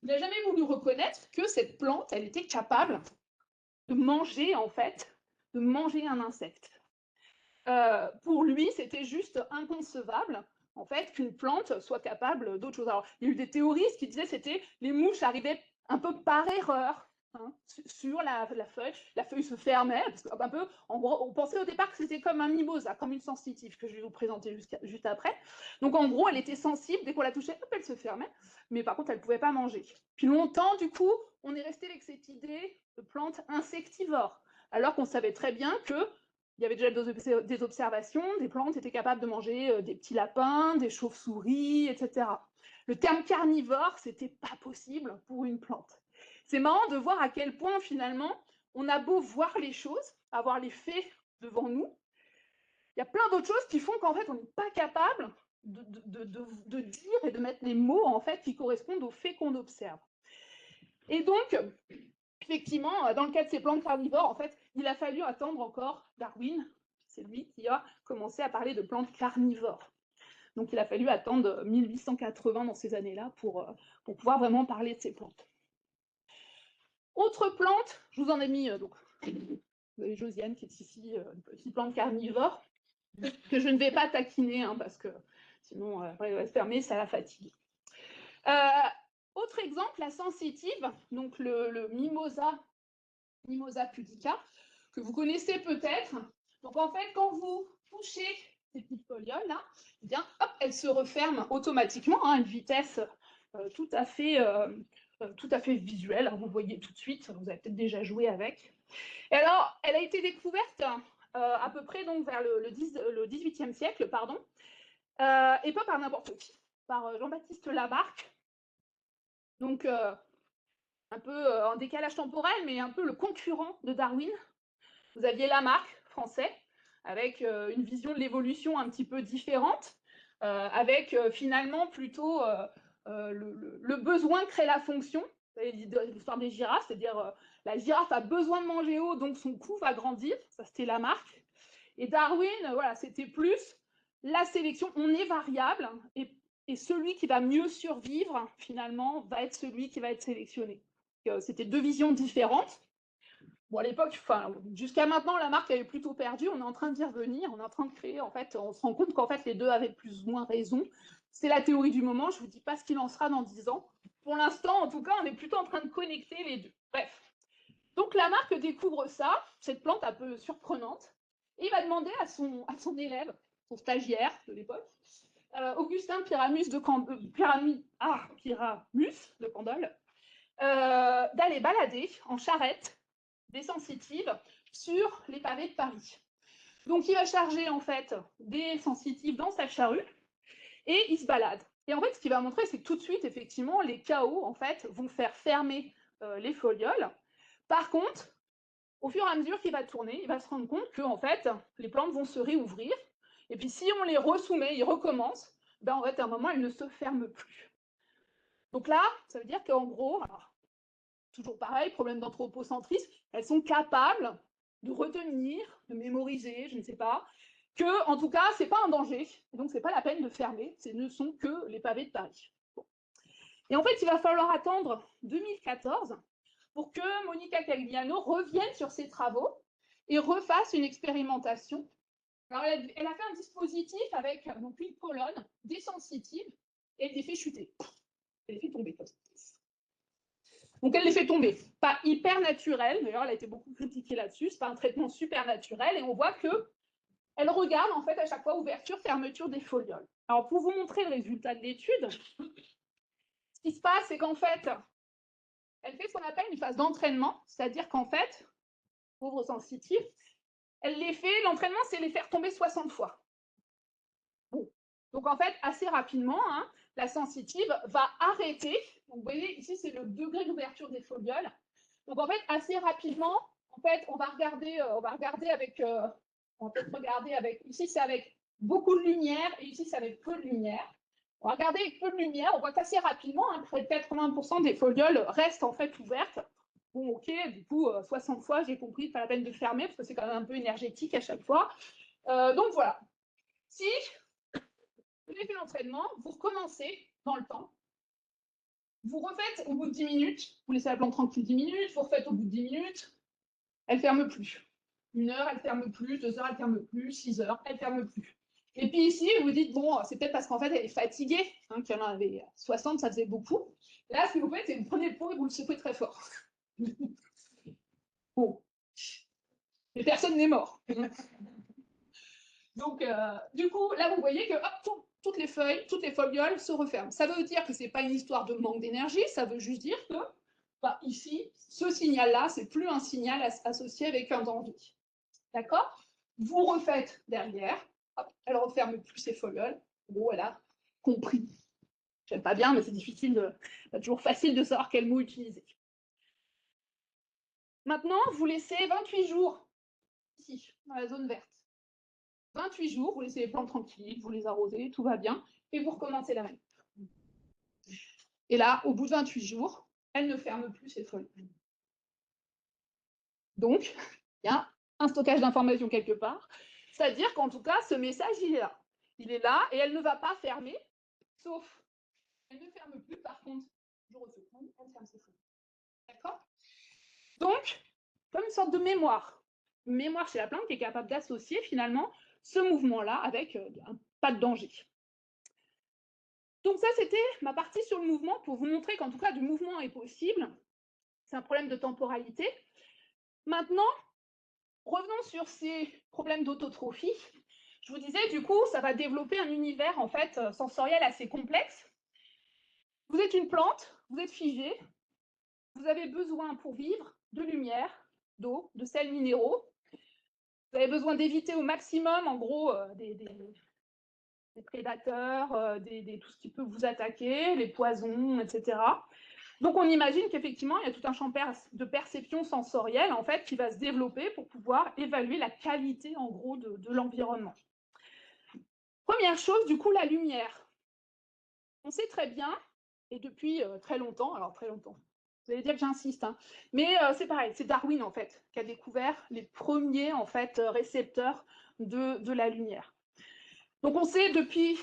Il n'a jamais voulu reconnaître que cette plante, elle était capable de manger, en fait, de manger un insecte. Pour lui, c'était juste inconcevable, en fait, qu'une plante soit capable d'autre chose. Alors, il y a eu des théoristes qui disaient que c'était les mouches arrivaient un peu par erreur sur la feuille se fermait, parce que, un peu, en gros, on pensait au départ que c'était comme un mimosa, comme une sensitive, que je vais vous présenter juste après. Donc en gros, elle était sensible, dès qu'on la touchait, hop, elle se fermait, mais par contre, elle ne pouvait pas manger. Puis longtemps, du coup, on est resté avec cette idée de plante insectivore, alors qu'on savait très bien que il y avait déjà des observations, des plantes étaient capables de manger des petits lapins, des chauves-souris, etc. Le terme carnivore, c'était pas possible pour une plante. C'est marrant de voir à quel point, finalement, on a beau voir les choses, avoir les faits devant nous, il y a plein d'autres choses qui font qu'en fait, on n'est pas capable de dire et de mettre les mots en fait qui correspondent aux faits qu'on observe. Et donc, effectivement, dans le cas de ces plantes carnivores, en fait, il a fallu attendre encore Darwin, c'est lui qui a commencé à parler de plantes carnivores. Donc il a fallu attendre 1880 dans ces années-là pour pouvoir vraiment parler de ces plantes. Autre plante, je vous en ai mis, donc, vous avez Josiane qui est ici, une petite plante carnivore, que je ne vais pas taquiner, hein, parce que sinon, elle va se fermer, ça la fatigue. Autre exemple, la sensitive, donc le Mimosa pudica, que vous connaissez peut-être. Donc en fait, quand vous touchez ces petites folioles là, eh bien, hop, elles se referment automatiquement à une vitesse tout à fait visuelle. Vous voyez tout de suite, vous avez peut-être déjà joué avec. Et alors, elle a été découverte à peu près donc vers le 18e siècle, pardon, et pas par n'importe qui, par Jean-Baptiste Lamarck. Donc, un peu en décalage temporel, mais un peu le concurrent de Darwin. Vous aviez Lamarck, français, avec une vision de l'évolution un petit peu différente, avec finalement plutôt le besoin crée la fonction, l'histoire des girafes, c'est-à-dire la girafe a besoin de manger haut, donc son cou va grandir, ça c'était Lamarck. Et Darwin, voilà, c'était plus la sélection, on est variable, et celui qui va mieux survivre, finalement, va être celui qui va être sélectionné. C'était deux visions différentes. Bon, à l'époque, jusqu'à maintenant, Lamarck avait plutôt perdu. On est en train d'y revenir. On est en train de créer, en fait, on se rend compte qu'en fait, les deux avaient plus ou moins raison. C'est la théorie du moment. Je ne vous dis pas ce qu'il en sera dans 10 ans. Pour l'instant, en tout cas, on est plutôt en train de connecter les deux. Bref. Donc, Lamarck découvre ça, cette plante un peu surprenante, et il va demander à son élève, son stagiaire de l'époque, Augustin Pyramus de Candolle, d'aller balader en charrette des sensitives sur les pavés de Paris. Donc il va charger en fait des sensitives dans sa charrue et il se balade. Et en fait, ce qu'il va montrer, c'est que tout de suite, effectivement, les chaos en fait vont faire fermer les folioles. Par contre, au fur et à mesure qu'il va tourner, il va se rendre compte que en fait, les plantes vont se réouvrir. Et puis si on les resoumet, ils recommencent, ben, en fait, à un moment, elles ne se ferment plus. Donc là, ça veut dire qu'en gros, alors, toujours pareil, problème d'anthropocentrisme, elles sont capables de retenir, de mémoriser, je ne sais pas, que, en tout cas, ce n'est pas un danger, et donc ce n'est pas la peine de fermer, ce ne sont que les pavés de Paris. Bon. Et en fait, il va falloir attendre 2014 pour que Monica Cagliano revienne sur ses travaux et refasse une expérimentation. Alors, elle a fait un dispositif avec donc, une colonne, des sensitives, et elle les fait chuter. Elle les fait tomber comme ça. Donc, elle les fait tomber. Pas hyper naturel, d'ailleurs, elle a été beaucoup critiquée là-dessus. C'est pas un traitement super naturel. Et on voit qu'elle regarde, en fait, à chaque fois, ouverture, fermeture des folioles. Alors, pour vous montrer le résultat de l'étude, ce qui se passe, c'est qu'en fait, elle fait ce qu'on appelle une phase d'entraînement. C'est-à-dire qu'en fait, pauvre sensitive, elle les fait, l'entraînement, c'est les faire tomber 60 fois. Bon. Donc, en fait, assez rapidement, hein, la sensitive va arrêter. Donc, vous voyez, ici, c'est le degré d'ouverture des folioles. Donc, en fait, assez rapidement, en fait, on va regarder avec, on va peut-être regarder avec, ici, c'est avec beaucoup de lumière, et ici, c'est avec peu de lumière. On va regarder avec peu de lumière, on voit qu'assez rapidement, hein, près de 80% des folioles restent en fait ouvertes. Bon, ok, du coup, 60 fois, j'ai compris, pas la peine de fermer, parce que c'est quand même un peu énergétique à chaque fois. Donc, voilà. Si vous avez fait l'entraînement, vous recommencez dans le temps. Vous refaites au bout de 10 minutes, vous laissez la plante tranquille 10 minutes, vous refaites au bout de 10 minutes, elle ne ferme plus. 1 heure, elle ne ferme plus, 2 heures, elle ne ferme plus, 6 heures, elle ne ferme plus. Et puis ici, vous dites, bon, c'est peut-être parce qu'en fait, elle est fatiguée, hein, qu'il y en avait 60, ça faisait beaucoup. Là, ce que vous faites, c'est que vous prenez le pot et vous le secouez très fort. Bon. Mais personne n'est mort. Donc, du coup, là, vous voyez que hop, toutes les feuilles, toutes les folioles se referment. Ça veut dire que ce n'est pas une histoire de manque d'énergie, ça veut juste dire que, bah, ici, ce signal-là, c'est plus un signal associé avec un danger. D'accord? Vous refaites derrière, hop, elle ne referme plus ses folioles. Bon, elle a compris. J'aime pas bien, mais c'est difficile, pas toujours facile de savoir quel mot utiliser. Maintenant, vous laissez 28 jours ici, dans la zone verte. 28 jours, vous laissez les plantes tranquilles, vous les arrosez, tout va bien, et vous recommencez la même. Et là, au bout de 28 jours, elle ne ferme plus ses feuilles. Donc, il y a un stockage d'informations quelque part, c'est-à-dire qu'en tout cas, ce message, il est là. Il est là, et elle ne va pas fermer, sauf, elle ne ferme plus, par contre, jour au second, elle ferme ses feuilles. D'accord? Donc, comme une sorte de mémoire chez la plante qui est capable d'associer finalement ce mouvement-là avec un pas de danger. Donc ça, c'était ma partie sur le mouvement pour vous montrer qu'en tout cas, du mouvement est possible. C'est un problème de temporalité. Maintenant, revenons sur ces problèmes d'autotrophie. Je vous disais, du coup, ça va développer un univers en fait sensoriel assez complexe. Vous êtes une plante, vous êtes figé, vous avez besoin pour vivre de lumière, d'eau, de sels minéraux. Vous avez besoin d'éviter au maximum, en gros, des prédateurs, tout ce qui peut vous attaquer, les poisons, etc. Donc, on imagine qu'effectivement, il y a tout un champ de perception sensorielle, en fait, qui va se développer pour pouvoir évaluer la qualité, en gros, de l'environnement. Première chose, du coup, la lumière. On sait très bien, et depuis très longtemps, alors très longtemps, vous allez dire que j'insiste, hein, mais c'est pareil, c'est Darwin, en fait, qui a découvert les premiers, en fait, récepteurs de la lumière. Donc, on sait depuis,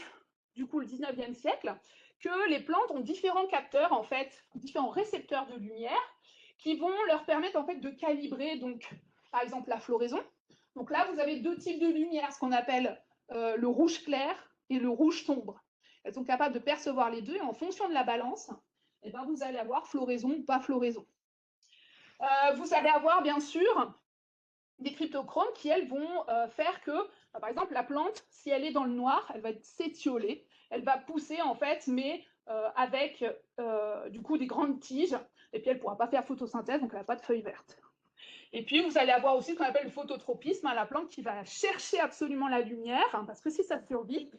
du coup, le 19e siècle, que les plantes ont différents capteurs, en fait, différents récepteurs de lumière, qui vont leur permettre, en fait, de calibrer, donc, par exemple, la floraison. Donc là, vous avez deux types de lumière, ce qu'on appelle le rouge clair et le rouge sombre. Elles sont capables de percevoir les deux, et en fonction de la balance, eh ben, vous allez avoir floraison ou pas floraison. Vous allez avoir, bien sûr, des cryptochromes qui, elles, vont faire que, par exemple, la plante, si elle est dans le noir, elle va s'étioler, elle va pousser, en fait, mais avec, du coup, des grandes tiges, et puis elle ne pourra pas faire photosynthèse, donc elle n'a pas de feuilles vertes. Et puis, vous allez avoir aussi ce qu'on appelle le phototropisme, la plante qui va chercher absolument la lumière, hein, parce que c'est sa survie.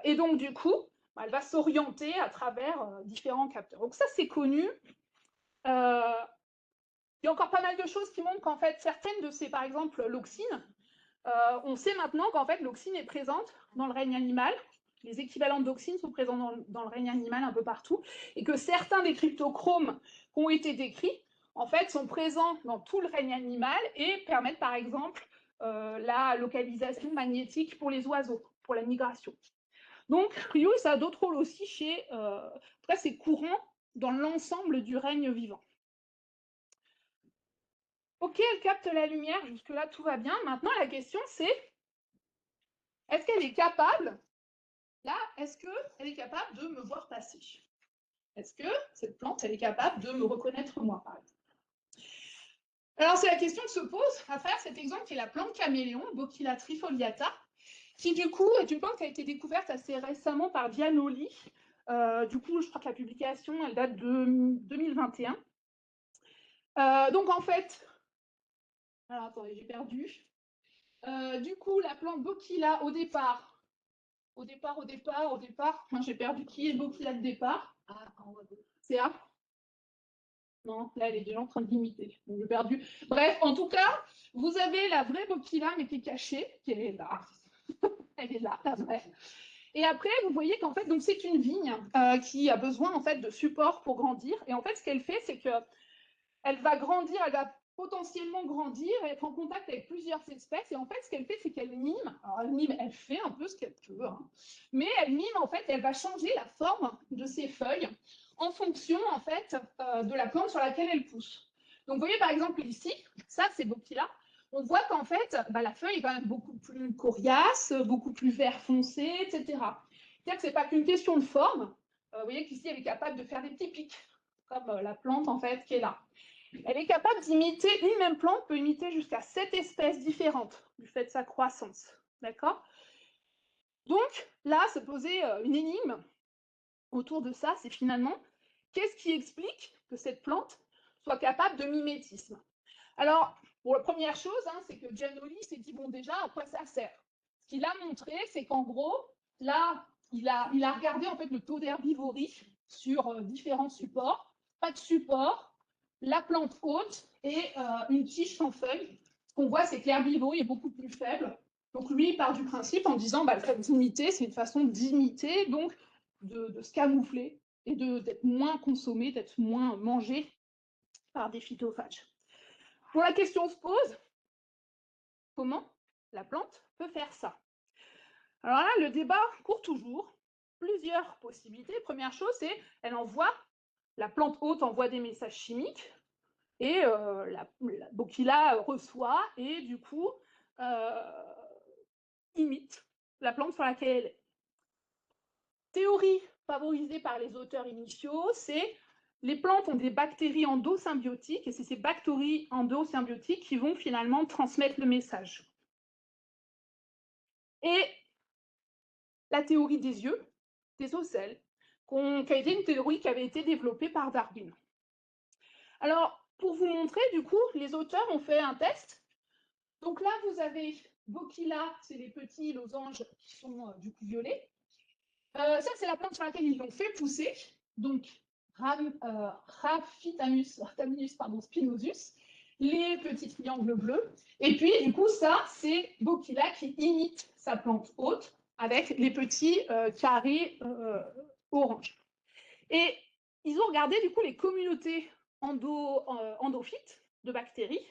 Et donc, du coup, elle va s'orienter à travers différents capteurs. Donc ça, c'est connu. Il y a encore pas mal de choses qui montrent qu'en fait, certaines de ces, par exemple, l'auxine, on sait maintenant qu'en fait, l'auxine est présente dans le règne animal. Les équivalents d'auxine sont présents dans le règne animal un peu partout. Et que certains des cryptochromes qui ont été décrits, en fait, sont présents dans tout le règne animal et permettent, par exemple, la localisation magnétique pour les oiseaux, pour la migration. Donc, Rius a d'autres rôles aussi chez... après, c'est courant dans l'ensemble du règne vivant. Ok, elle capte la lumière, jusque-là, tout va bien. Maintenant, la question, c'est, est-ce qu'elle est capable, là, est-ce qu'elle est capable de me voir passer? Est-ce que cette plante, elle est capable de me reconnaître moi, par exemple? Alors, c'est la question que se pose à travers cet exemple qui est la plante caméléon, Bocchilla trifoliata, qui, du coup, est une plante qui a été découverte assez récemment par Giannoli. Du coup, je crois que la publication, elle date de 2021. Donc, en fait... Alors, attendez, j'ai perdu. Du coup, la plante Bocchilla, au départ, j'ai perdu qui est Bocchilla de départ. Ah, c'est A. Non, là, elle est déjà en train d'imiter. J'ai perdu. Bref, en tout cas, vous avez la vraie Bocchilla, mais qui est cachée, qui est là. Elle est là, la vraie. Et après, vous voyez qu'en fait, donc c'est une vigne qui a besoin en fait de support pour grandir. Et en fait, ce qu'elle fait, c'est que elle va grandir, elle va potentiellement grandir et être en contact avec plusieurs espèces. Et en fait, ce qu'elle fait, c'est qu'elle mime. Alors, elle mime, elle fait un peu ce qu'elle peut, hein. Mais elle mime, en fait, elle va changer la forme de ses feuilles en fonction, en fait, de la plante sur laquelle elle pousse. Donc, vous voyez, par exemple, ici, ça, c'est Bocchilla. On voit qu'en fait, la feuille est quand même beaucoup plus coriace, beaucoup plus vert foncé, etc. C'est-à-dire que ce n'est pas qu'une question de forme. Vous voyez qu'ici, elle est capable de faire des petits pics, comme la plante, en fait, qui est là. Elle est capable d'imiter, une même plante peut imiter jusqu'à 7 espèces différentes du fait de sa croissance. D'accord? Donc, là, se poser une énigme autour de ça, c'est finalement, qu'est-ce qui explique que cette plante soit capable de mimétisme? Alors, pour la première chose, hein, c'est que Giannoli s'est dit, bon, déjà, à quoi ça sert? Ce qu'il a montré, c'est qu'en gros, là, il a regardé en fait le taux d'herbivorie sur différents supports. Pas de support, la plante haute et une tige sans feuilles. Ce qu'on voit, c'est que l'herbivorie est beaucoup plus faible Donc lui, il part du principe en disant le fait d'imiter, c'est une façon d'imiter, donc de se camoufler et d'être moins consommé, d'être moins mangé par des phytophages. Bon, la question se pose, comment la plante peut faire ça? Alors là, le débat court toujours. Plusieurs possibilités. Première chose, c'est la plante hôte envoie des messages chimiques et la Bokila reçoit et du coup imite la plante sur laquelle elle est. Théorie favorisée par les auteurs initiaux, c'est les plantes ont des bactéries endosymbiotiques et c'est ces bactéries endosymbiotiques qui vont finalement transmettre le message. Et la théorie des yeux, des ocelles, qui a été une théorie qui avait été développée par Darwin. Alors, pour vous montrer, du coup, les auteurs ont fait un test. Donc là, vous avez Bokila, c'est les petits losanges qui sont du coup violets. Ça, c'est la plante sur laquelle ils l'ont fait pousser. Donc, Rhamnus spinosus, les petits triangles bleus. Et puis, du coup, ça, c'est Bokila qui imite sa plante hôte avec les petits carrés orange. Et ils ont regardé, du coup, les communautés endophytes de bactéries.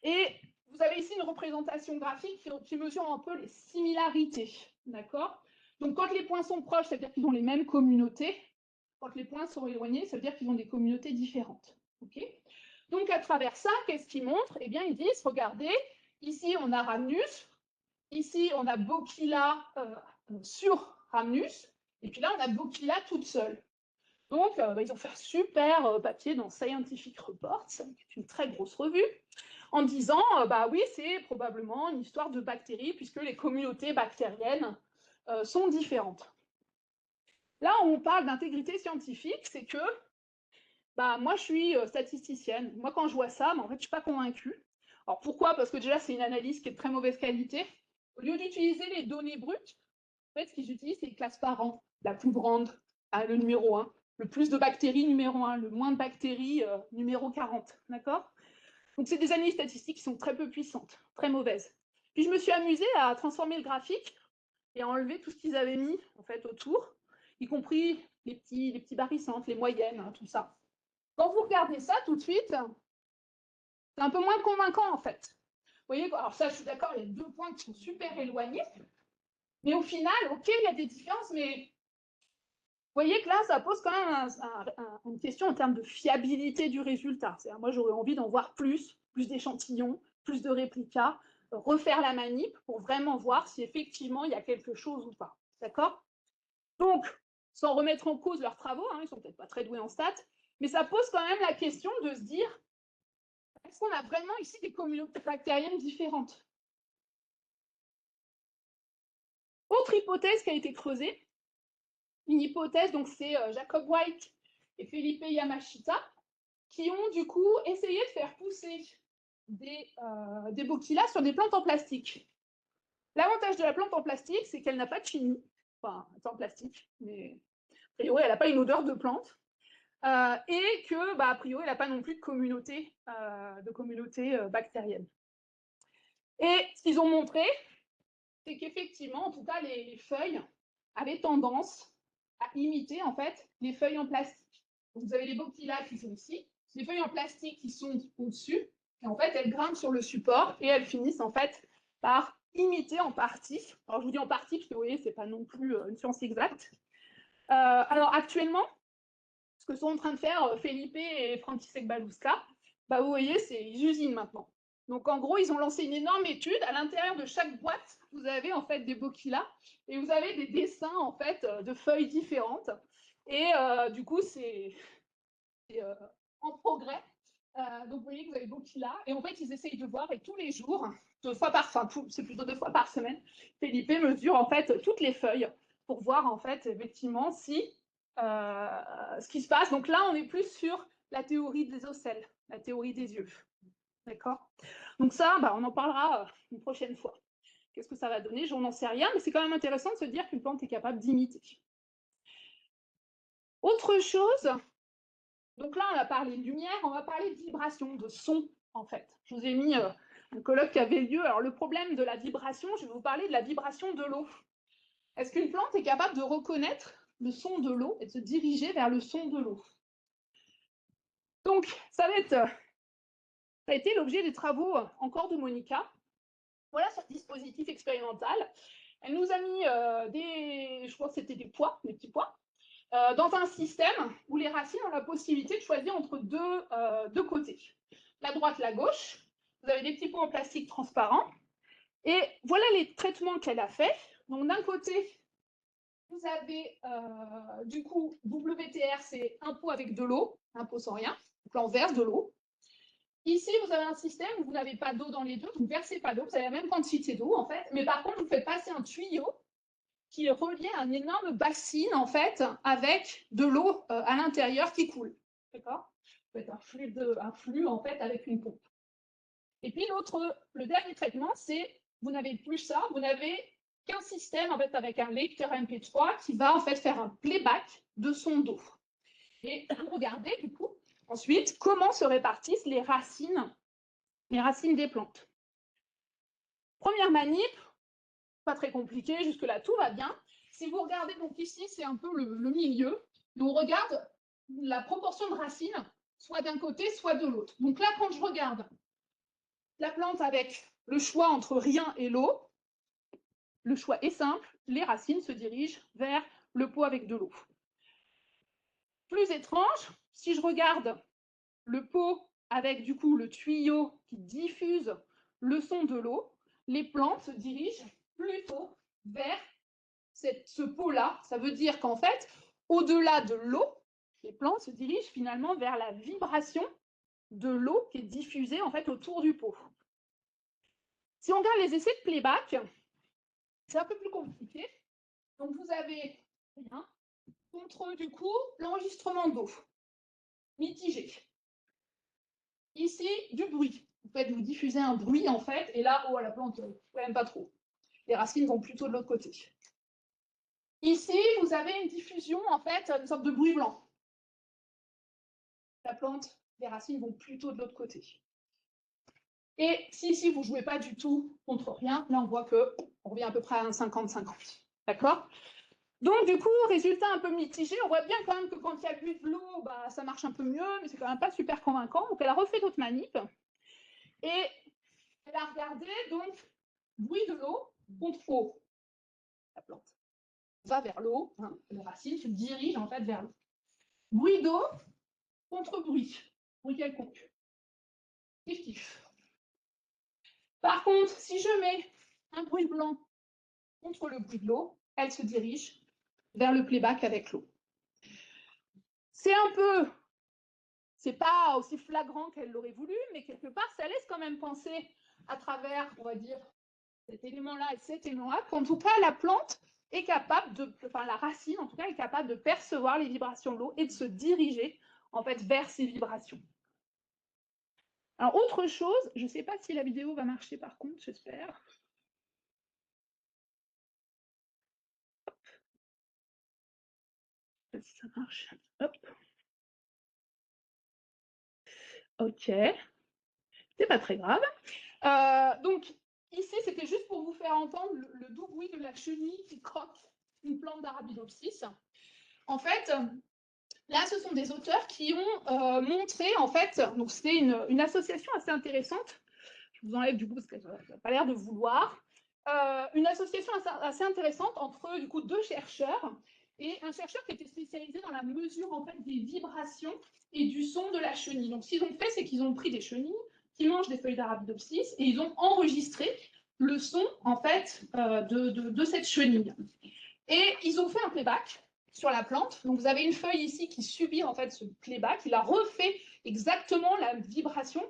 Et vous avez ici une représentation graphique qui mesure un peu les similarités. D'accord? Donc, quand les points sont proches, ça veut dire qu'ils ont les mêmes communautés. Quand les points sont éloignés, ça veut dire qu'ils ont des communautés différentes. Okay. Donc, à travers ça, qu'est-ce qu'ils montrent? Eh bien, ils disent, regardez, ici, on a Rhamnus, ici, on a Bokila sur Rhamnus, et puis là, on a Bokila toute seule. Donc, ils ont fait un super papier dans Scientific Reports, qui est une très grosse revue, en disant, oui, c'est probablement une histoire de bactéries, puisque les communautés bactériennes sont différentes. Là, on parle d'intégrité scientifique, c'est que moi, je suis statisticienne. Moi, quand je vois ça, en fait, je ne suis pas convaincue. Alors, pourquoi? Parce que déjà, c'est une analyse qui est de très mauvaise qualité. Au lieu d'utiliser les données brutes, en fait, ce qu'ils utilisent, c'est les classes par an. La plus grande, le numéro 1. Le plus de bactéries, numéro 1. Le moins de bactéries, numéro 40. D'accord? Donc, c'est des analyses statistiques qui sont très peu puissantes, très mauvaises. Puis, je me suis amusée à transformer le graphique et à enlever tout ce qu'ils avaient mis, en fait, autour, y compris les petits barycentres, les moyennes, tout ça. Quand vous regardez ça tout de suite, c'est un peu moins convaincant, en fait. Vous voyez, alors ça, je suis d'accord, il y a 2 points qui sont super éloignés. Mais au final, OK, il y a des différences, mais vous voyez que là, ça pose quand même une question en termes de fiabilité du résultat. Moi, j'aurais envie d'en voir plus d'échantillons, plus de réplicas, refaire la manip pour vraiment voir si effectivement il y a quelque chose ou pas. D'accord? Donc, sans remettre en cause leurs travaux, ils ne sont peut-être pas très doués en stats, mais ça pose quand même la question de se dire, est-ce qu'on a vraiment ici des communautés bactériennes différentes? Autre hypothèse qui a été creusée, une hypothèse, donc c'est Jacob White et Felipe Yamashita, qui ont du coup essayé de faire pousser des Bokila sur des plantes en plastique. L'avantage de la plante en plastique, c'est qu'elle n'a pas de chimie, enfin, c'est en plastique, mais a priori, elle n'a pas une odeur de plante, et que, a priori, elle n'a pas non plus de communauté bactérienne. Et ce qu'ils ont montré, c'est qu'effectivement, en tout cas, les feuilles avaient tendance à imiter en fait les feuilles en plastique. Donc, vous avez les Bokila qui sont ici, les feuilles en plastique qui sont au-dessus, et en fait, elles grimpent sur le support et elles finissent en fait par imiter en partie. Alors, je vous dis en partie parce que vous voyez, c'est pas non plus une science exacte. Alors, actuellement, ce que sont en train de faire Felipe et František Baluska, vous voyez, c'est ils usinent maintenant. Donc, en gros, ils ont lancé une énorme étude. À l'intérieur de chaque boîte, vous avez en fait des Bokila et vous avez des dessins en fait de feuilles différentes. Et du coup, c'est en progrès. Donc, vous voyez que vous avez Bokila. Et en fait, ils essayent de voir et tous les jours, c'est plutôt 2 fois par semaine, Felipe mesure en fait toutes les feuilles pour voir en fait effectivement si ce qui se passe. Donc là, on est plus sur la théorie des ocelles, la théorie des yeux. D'accord? Donc ça, on en parlera une prochaine fois. Qu'est-ce que ça va donner? J'en sais rien, mais c'est quand même intéressant de se dire qu'une plante est capable d'imiter. Autre chose, donc là, on a parlé de lumière, on va parler de vibration, de son, en fait. Je vous ai mis un colloque qui avait lieu. Alors, le problème de la vibration, je vais vous parler de la vibration de l'eau. Est-ce qu'une plante est capable de reconnaître le son de l'eau et de se diriger vers le son de l'eau? Donc, ça a été l'objet des travaux encore de Monica. Voilà ce dispositif expérimental. Elle nous a mis je crois que c'était des petits pois, dans un système où les racines ont la possibilité de choisir entre deux côtés. La droite, la gauche. Vous avez des petits pots en plastique transparent. Et voilà les traitements qu'elle a fait. Donc, d'un côté, vous avez du coup WTR, c'est un pot avec de l'eau, un pot sans rien. Donc là, on verse de l'eau. Ici, vous avez un système où vous n'avez pas d'eau dans les deux, vous ne versez pas d'eau, vous avez la même quantité d'eau en fait, mais par contre, vous faites passer un tuyau qui est relié à une énorme bassine en fait, avec de l'eau à l'intérieur qui coule. D'accord? Vous faites un flux en fait avec une pompe. Et puis le dernier traitement, c'est vous n'avez plus ça, vous n'avez qu'un système en fait avec un lecteur MP3 qui va en fait faire un playback de son d'eau. Et vous regardez du coup ensuite comment se répartissent les racines des plantes. Première manip, pas très compliqué, jusque-là tout va bien. Si vous regardez, donc ici c'est un peu le milieu, et on regarde la proportion de racines, soit d'un côté, soit de l'autre. Donc là, quand je regarde la plante avec le choix entre rien et l'eau, le choix est simple, les racines se dirigent vers le pot avec de l'eau. Plus étrange, si je regarde le pot avec du coup le tuyau qui diffuse le son de l'eau, les plantes se dirigent plutôt vers ce pot-là. Ça veut dire qu'en fait, au-delà de l'eau, les plantes se dirigent finalement vers la vibration de l'eau qui est diffusée en fait autour du pot. Si on regarde les essais de playback, c'est un peu plus compliqué. Donc vous avez rien contre du coup l'enregistrement d'eau mitigé. Ici, du bruit. En fait, vous diffusez un bruit, en fait, et là, oh, la plante, quand même pas trop. Les racines vont plutôt de l'autre côté. Ici, vous avez une diffusion, en fait, une sorte de bruit blanc. La plante, les racines vont plutôt de l'autre côté. Et si ici, vous ne jouez pas du tout contre rien, là, on voit qu'on revient à peu près à un 50-50. D'accord? Donc, du coup, résultat un peu mitigé. On voit bien quand même que quand il y a bu de l'eau, bah, ça marche un peu mieux, mais c'est quand même pas super convaincant. Donc, elle a refait d'autres manips. Et elle a regardé, donc, bruit de l'eau contre eau. La plante va vers l'eau, hein, les racines se dirigent en fait vers l'eau. Bruit d'eau contre bruit quelconque. Kiff. Par contre, si je mets un bruit blanc contre le bruit de l'eau, elle se dirige vers le playback avec l'eau. C'est pas aussi flagrant qu'elle l'aurait voulu, mais quelque part, ça laisse quand même penser à travers, on va dire, cet élément-là et cet élément-là, qu'en tout cas, la plante est capable la racine, en tout cas, est capable de percevoir les vibrations de l'eau et de se diriger, en fait, vers ces vibrations. Alors, autre chose, je ne sais pas si la vidéo va marcher par contre, j'espère. Si ça marche. Hop. Ok. C'est pas très grave. Donc, ici, c'était juste pour vous faire entendre le doux bruit de la chenille qui croque une plante d'Arabidopsis. En fait, là, ce sont des auteurs qui ont montré, en fait, donc c'est une association assez intéressante. Je vous enlève du coup parce que ça n'a pas l'air de vouloir. Une association assez intéressante entre du coup deux chercheurs et un chercheur qui était spécialisé dans la mesure en fait des vibrations et du son de la chenille. Donc, ce qu'ils ont fait, c'est qu'ils ont pris des chenilles qui mangent des feuilles d'Arabidopsis et ils ont enregistré le son en fait de cette chenille. Et ils ont fait un playback sur la plante. Donc, vous avez une feuille ici qui subit en fait ce playback. Il a refait exactement la vibration.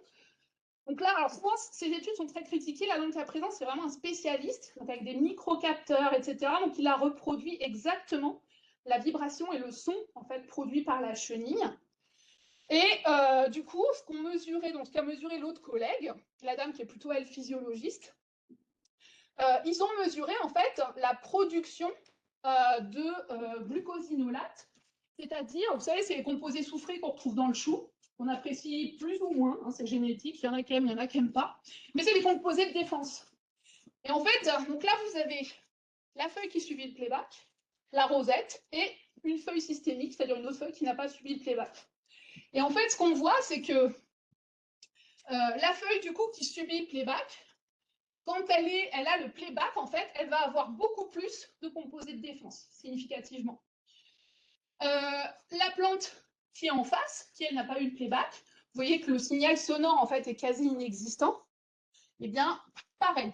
Donc là, alors souvent, ces études sont très critiquées. Là, donc, à présent, c'est vraiment un spécialiste, donc avec des microcapteurs, etc. Donc, il a reproduit exactement la vibration et le son, en fait, produit par la chenille. Et du coup, ce qu'on mesurait, donc ce qu'a mesuré l'autre collègue, la dame qui est plutôt, elle, physiologiste, ils ont mesuré, en fait, la production de glucosinolate, c'est-à-dire, vous savez, c'est les composés soufrés qu'on retrouve dans le chou. On apprécie plus ou moins, hein, c'est génétique, il y en a qui aiment, il y en a qui n'aiment pas, mais c'est des composés de défense. Et en fait, donc là, vous avez la feuille qui subit le playback, la rosette, et une feuille systémique, c'est-à-dire une autre feuille qui n'a pas subi le playback. Et en fait, ce qu'on voit, c'est que la feuille, du coup, qui subit le playback, quand elle a le playback, en fait, elle va avoir beaucoup plus de composés de défense, significativement. La plante qui est en face, qui elle n'a pas eu de playback, vous voyez que le signal sonore en fait est quasi inexistant. Eh bien, pareil,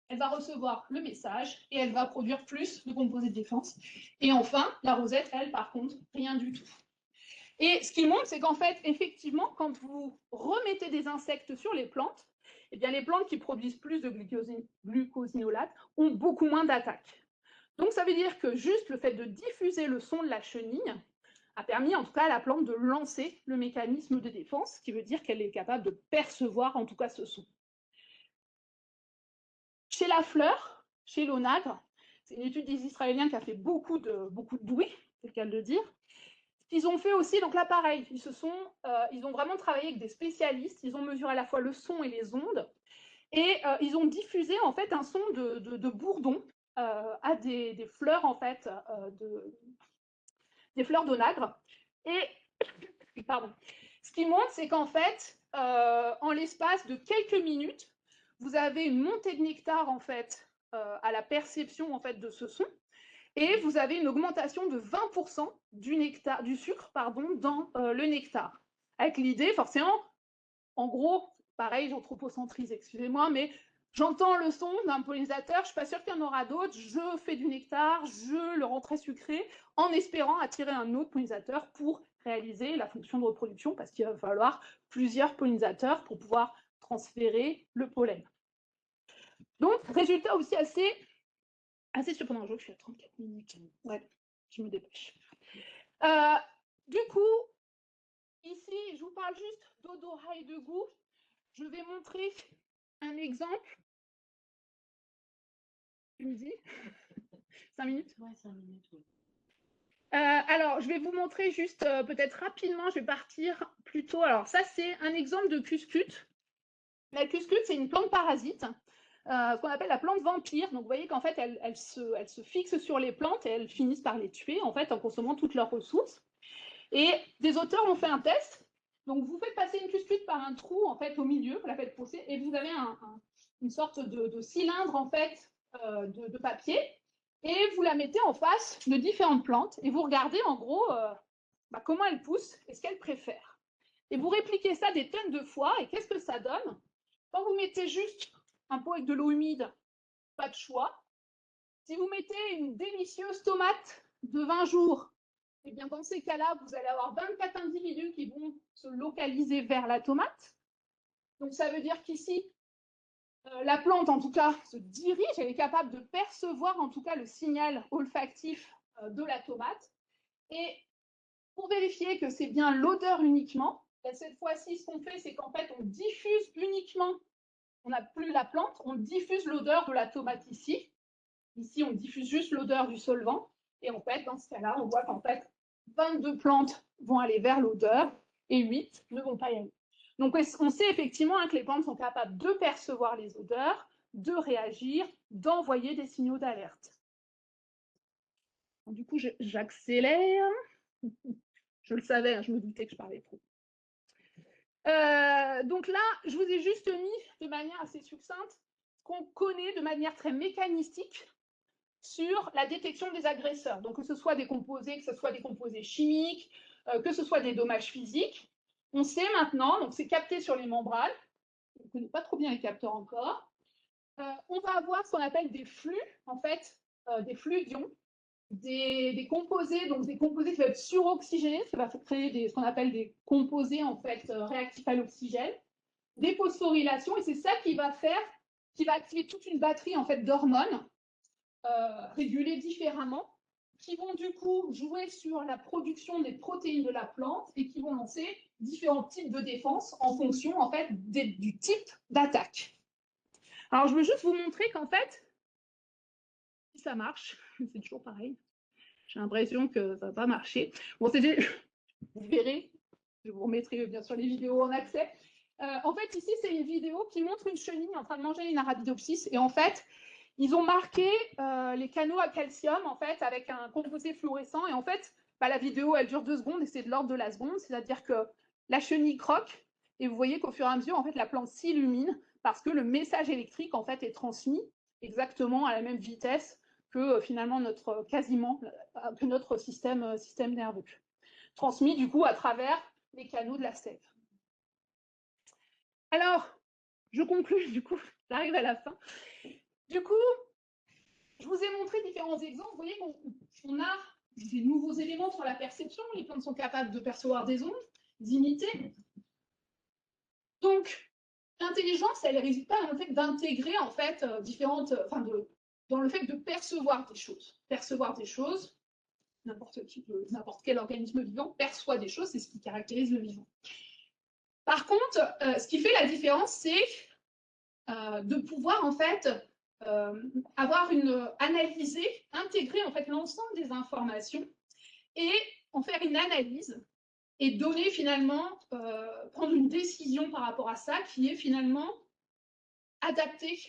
elle va recevoir le message et elle va produire plus de composés de défense. Et enfin, la rosette, elle, par contre, rien du tout. Et ce qui montre, c'est qu'en fait, effectivement, quand vous remettez des insectes sur les plantes, eh bien, les plantes qui produisent plus de glucosinolates ont beaucoup moins d'attaques. Donc, ça veut dire que juste le fait de diffuser le son de la chenille a permis en tout cas à la plante de lancer le mécanisme de défense, ce qui veut dire qu'elle est capable de percevoir en tout cas ce son. Chez la fleur, chez l'onagre, c'est une étude des Israéliens qui a fait beaucoup de bruit, c'est le cas de le dire. Ils ont fait aussi, donc là pareil, ils ont vraiment travaillé avec des spécialistes, ils ont mesuré à la fois le son et les ondes, et ils ont diffusé en fait un son de bourdon à des fleurs en fait, des fleurs d'onagre. Et pardon, ce qui montre, c'est qu'en fait, en l'espace de quelques minutes, vous avez une montée de nectar en fait à la perception en fait de ce son. Et vous avez une augmentation de 20% du sucre pardon, dans le nectar. Avec l'idée, forcément, en gros, pareil, j'anthropocentrise, excusez-moi, mais j'entends le son d'un pollinisateur, je ne suis pas sûre qu'il y en aura d'autres, je fais du nectar, je le rends très sucré, en espérant attirer un autre pollinisateur pour réaliser la fonction de reproduction, parce qu'il va falloir plusieurs pollinisateurs pour pouvoir transférer le pollen. Donc, résultat aussi assez surprenant. Je vois que je suis à 34 minutes. Ouais, je me dépêche. Du coup, ici, je vous parle juste d'odorat et de goût. Je vais montrer un exemple. Tu me dis 5 minutes? Ouais, 5 minutes, oui. Alors, je vais vous montrer juste peut-être rapidement, je vais partir plutôt. Alors, ça, c'est un exemple de cuscute. La cuscute, c'est une plante parasite qu'on appelle la plante vampire. Donc, vous voyez qu'en fait, elle se fixe sur les plantes et elles finissent par les tuer en fait en consommant toutes leurs ressources. Et des auteurs ont fait un test. Donc, vous faites passer une cuscute par un trou en fait au milieu, vous la faites pousser, et vous avez une sorte de cylindre en fait de papier, et vous la mettez en face de différentes plantes, et vous regardez en gros comment elles poussent et ce qu'elles préfèrent. Et vous répliquez ça des tonnes de fois, et qu'est-ce que ça donne? Quand vous mettez juste un pot avec de l'eau humide, pas de choix. Si vous mettez une délicieuse tomate de 20 jours, eh bien, dans ces cas-là, vous allez avoir 24 individus qui vont se localiser vers la tomate. Donc, ça veut dire qu'ici, la plante, en tout cas, se dirige, elle est capable de percevoir, en tout cas, le signal olfactif de la tomate. Et pour vérifier que c'est bien l'odeur uniquement, cette fois-ci, ce qu'on fait, c'est qu'en fait, on diffuse uniquement, on n'a plus la plante, on diffuse l'odeur de la tomate ici. Ici, on diffuse juste l'odeur du solvant. Et en fait, dans ce cas-là, on voit qu'en fait, 22 plantes vont aller vers l'odeur et 8 ne vont pas y aller. Donc, on sait effectivement que les plantes sont capables de percevoir les odeurs, de réagir, d'envoyer des signaux d'alerte. Du coup, j'accélère. Je le savais, hein, je me doutais que je parlais trop. Donc là, je vous ai juste mis de manière assez succincte ce qu'on connaît de manière très mécanistique sur la détection des agresseurs. Donc, que ce soit des composés chimiques, que ce soit des dommages physiques. On sait maintenant, donc c'est capté sur les membranes. On ne connaît pas trop bien les capteurs encore. On va avoir ce qu'on appelle des flux, en fait, des flux d'ions, des composés, donc des composés qui vont être suroxygénés, ça va créer ce qu'on appelle des composés, en fait, réactifs à l'oxygène, des phosphorylations, et c'est ça qui va activer toute une batterie, en fait, d'hormones régulées différemment, qui vont du coup jouer sur la production des protéines de la plante et qui vont lancer différents types de défense en fonction en fait du type d'attaque. Alors je veux juste vous montrer qu'en fait, si ça marche, c'est toujours pareil. J'ai l'impression que ça va pas marcher. Bon, vous verrez, Je vous remettrai bien sûr les vidéos en accès. En fait, ici, c'est une vidéo qui montre une chenille en train de manger une Arabidopsis. Et en fait, ils ont marqué les canaux à calcium en fait, avec un composé fluorescent. Et en fait, la vidéo, elle dure 2 secondes et c'est de l'ordre de la seconde. C'est-à-dire que la chenille croque et vous voyez qu'au fur et à mesure, en fait, la plante s'illumine parce que le message électrique en fait, est transmis exactement à la même vitesse que finalement que notre système nerveux. Transmis du coup à travers les canaux de la sève. Alors, je conclue, du coup, j'arrive à la fin. Du coup, je vous ai montré différents exemples. Vous voyez qu'on a des nouveaux éléments sur la perception. Les plantes sont capables de percevoir des ondes, d'imiter. Donc, l'intelligence, elle ne réside pas dans le fait d'intégrer, en fait, dans le fait de percevoir des choses. Percevoir des choses, n'importe quel organisme vivant perçoit des choses, c'est ce qui caractérise le vivant. Par contre, ce qui fait la différence, c'est de pouvoir, en fait, analyser, intégrer en fait l'ensemble des informations et en faire une analyse et donner finalement, prendre une décision par rapport à ça qui est finalement adaptée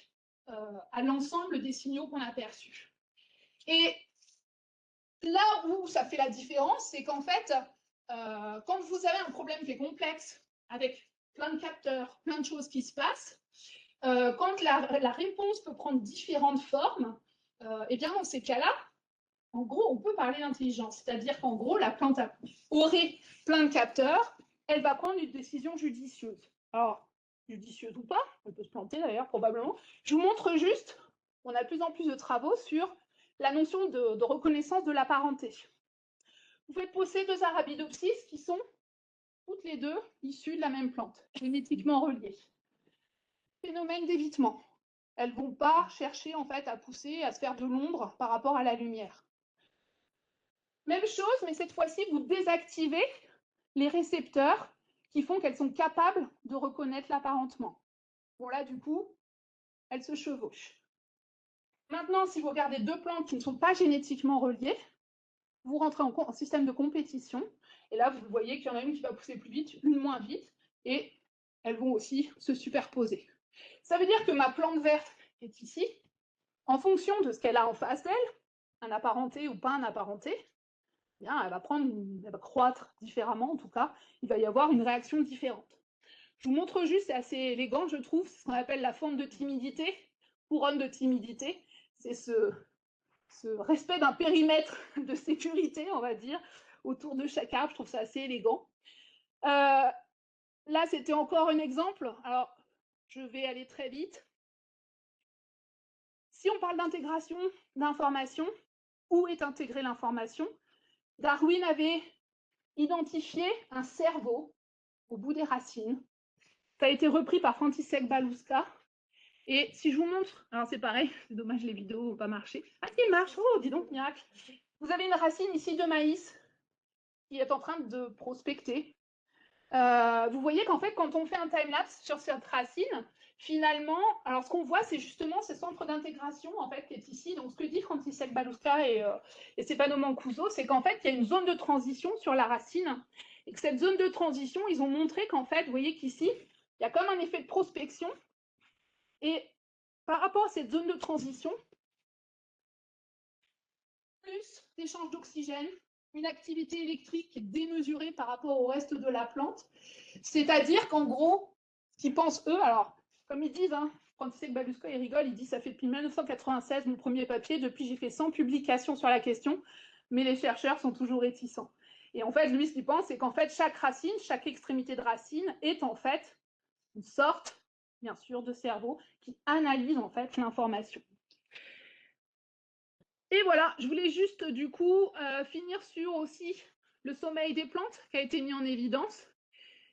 à l'ensemble des signaux qu'on a perçus. Et là où ça fait la différence, c'est qu'en fait, quand vous avez un problème qui est complexe, avec plein de capteurs, plein de choses qui se passent, quand la réponse peut prendre différentes formes, eh bien, dans ces cas-là, en gros, on peut parler d'intelligence. C'est-à-dire qu'en gros, la plante aurait plein de capteurs, elle va prendre une décision judicieuse. Alors, judicieuse ou pas, elle peut se planter d'ailleurs, probablement. Je vous montre juste, on a de plus en plus de travaux sur la notion de reconnaissance de la parenté. Vous faites pousser 2 Arabidopsis qui sont toutes les deux issues de la même plante, génétiquement reliées. Phénomène d'évitement. Elles ne vont pas chercher en fait à pousser, à se faire de l'ombre par rapport à la lumière. Même chose, mais cette fois-ci, vous désactivez les récepteurs qui font qu'elles sont capables de reconnaître l'apparentement. Bon là, du coup, elles se chevauchent. Maintenant, si vous regardez 2 plantes qui ne sont pas génétiquement reliées, vous rentrez en système de compétition, et là, vous voyez qu'il y en a une qui va pousser plus vite, une moins vite, et elles vont aussi se superposer. Ça veut dire que ma plante verte est ici, en fonction de ce qu'elle a en face d'elle, un apparenté ou pas un apparenté, eh bien, elle va croître différemment, en tout cas, il va y avoir une réaction différente. Je vous montre juste, c'est assez élégant, je trouve, c'est ce qu'on appelle la forme de timidité, couronne de timidité, c'est ce respect d'un périmètre de sécurité, on va dire, autour de chaque arbre, je trouve ça assez élégant. Là, c'était encore un exemple, alors je vais aller très vite. Si on parle d'intégration d'informations, où est intégrée l'information? Darwin avait identifié un cerveau au bout des racines. Ça a été repris par František Baluška. Et si je vous montre, alors c'est pareil, c'est dommage, les vidéos n'ont pas marché. Ah, qui marche, oh, dis donc, miracle. Vous avez une racine ici de maïs qui est en train de prospecter. Vous voyez qu'en fait, quand on fait un time-lapse sur cette racine, finalement, alors ce qu'on voit, c'est justement ce centre d'intégration en fait qui est ici. Donc, ce que dit František Baluška et Stefano Mancuso, c'est qu'en fait, il y a une zone de transition sur la racine. Et que cette zone de transition, ils ont montré qu'en fait, vous voyez qu'ici, il y a comme un effet de prospection. Et par rapport à cette zone de transition, plus d'échange d'oxygène, une activité électrique démesurée par rapport au reste de la plante. C'est-à-dire qu'en gros, ce qu'ils pensent eux, alors, comme ils disent, František Baluška, il rigole, il dit ça fait depuis 1996 mon premier papier, depuis j'ai fait 100 publications sur la question, mais les chercheurs sont toujours réticents. Et en fait, lui, ce qu'il pense, c'est qu'en fait, chaque racine, chaque extrémité de racine est en fait une sorte, bien sûr, de cerveau qui analyse en fait l'information. Et voilà, je voulais juste du coup finir sur aussi le sommeil des plantes qui a été mis en évidence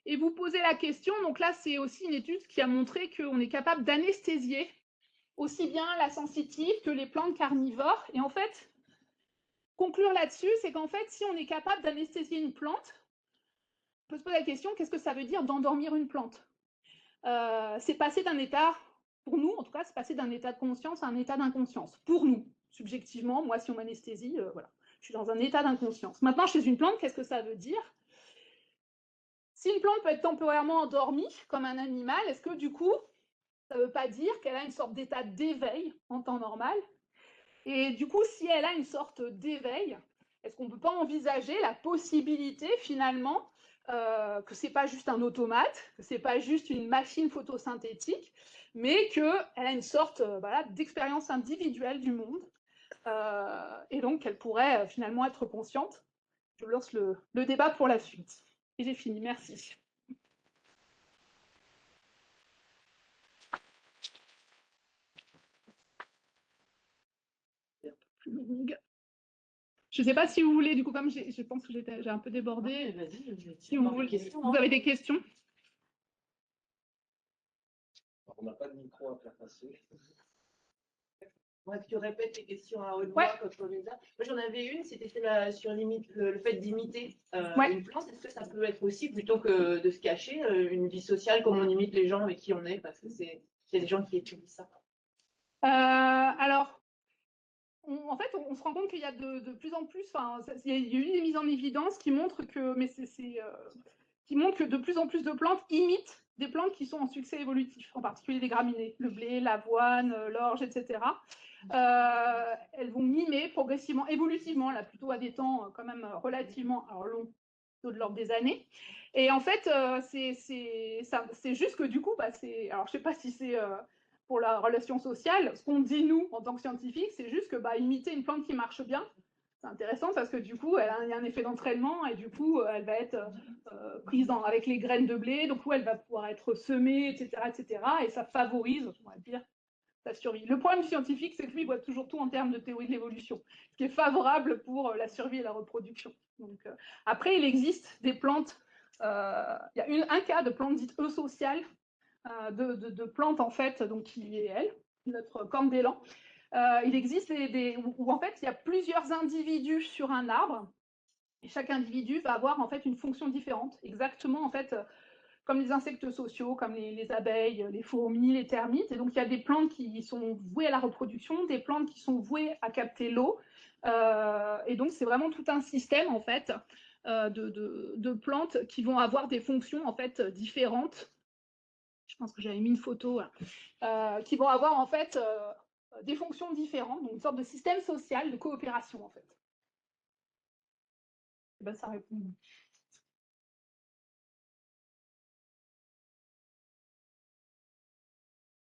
et vous poser la question. Donc là, c'est aussi une étude qui a montré qu'on est capable d'anesthésier aussi bien la sensitive que les plantes carnivores. Et en fait, conclure là-dessus, c'est qu'en fait, si on est capable d'anesthésier une plante, on peut se poser la question, qu'est-ce que ça veut dire d'endormir une plante? C'est passer d'un état, pour nous en tout cas, c'est passer d'un état de conscience à un état d'inconscience. Pour nous, subjectivement, moi, si on m'anesthésie, voilà, je suis dans un état d'inconscience. Maintenant, chez une plante, qu'est-ce que ça veut dire? si une plante peut être temporairement endormie, comme un animal, est-ce que du coup, ça ne veut pas dire qu'elle a une sorte d'état d'éveil en temps normal? Et du coup, si elle a une sorte d'éveil, est-ce qu'on ne peut pas envisager la possibilité finalement que ce n'est pas juste un automate, que ce n'est pas juste une machine photosynthétique, mais qu'elle a une sorte voilà, d'expérience individuelle du monde, et donc qu'elle pourrait finalement être consciente? Je lance le débat pour la suite. Et j'ai fini, merci. Je ne sais pas si vous voulez, du coup, comme je pense que j'ai un peu débordé. Si vous avez des questions. On n'a pas de micro à faire passer. Ouais, tu répètes les questions à haute voix quand on les a. Moi, j'en avais une, c'était sur le fait d'imiter une plante. Est-ce que ça peut être aussi, plutôt que de se cacher, une vie sociale, comme on imite les gens avec qui on est, parce que c'est des gens qui étudient ça. Alors, en fait, on se rend compte qu'il y a de plus en plus, il y a eu des mises en évidence qui montrent que, qui montrent que de plus en plus de plantes imitent des plantes qui sont en succès évolutif, en particulier les graminées, le blé, l'avoine, l'orge, etc. Elles vont mimer progressivement, évolutivement, là plutôt à des temps quand même relativement longs, plutôt de l'ordre des années. Et en fait, c'est juste que du coup, alors je ne sais pas si c'est pour la relation sociale, ce qu'on dit nous en tant que scientifiques, c'est juste que imiter une plante qui marche bien, c'est intéressant parce que du coup, il y a un effet d'entraînement et du coup, elle va être prise avec les graines de blé, donc elle va pouvoir être semée, etc., etc. Et ça favorise, on va dire, sa survie. Le problème scientifique, c'est que lui, il voit toujours tout en termes de théorie de l'évolution, ce qui est favorable pour la survie et la reproduction. Donc, après, il existe des plantes, il y a un cas de plantes dites eusociales, de plantes en fait, donc qui est elle, notre corne d'élan. Il existe où en fait il y a plusieurs individus sur un arbre et chaque individu va avoir en fait une fonction différente, exactement en fait comme les insectes sociaux, comme les abeilles, les fourmis, les termites. Et donc il y a des plantes qui sont vouées à la reproduction, des plantes qui sont vouées à capter l'eau. Et donc c'est vraiment tout un système en fait de plantes qui vont avoir des fonctions en fait différentes. Je pense que j'avais mis une photo, qui vont avoir en fait des fonctions différentes, donc une sorte de système social de coopération en fait. Et ben, ça répond.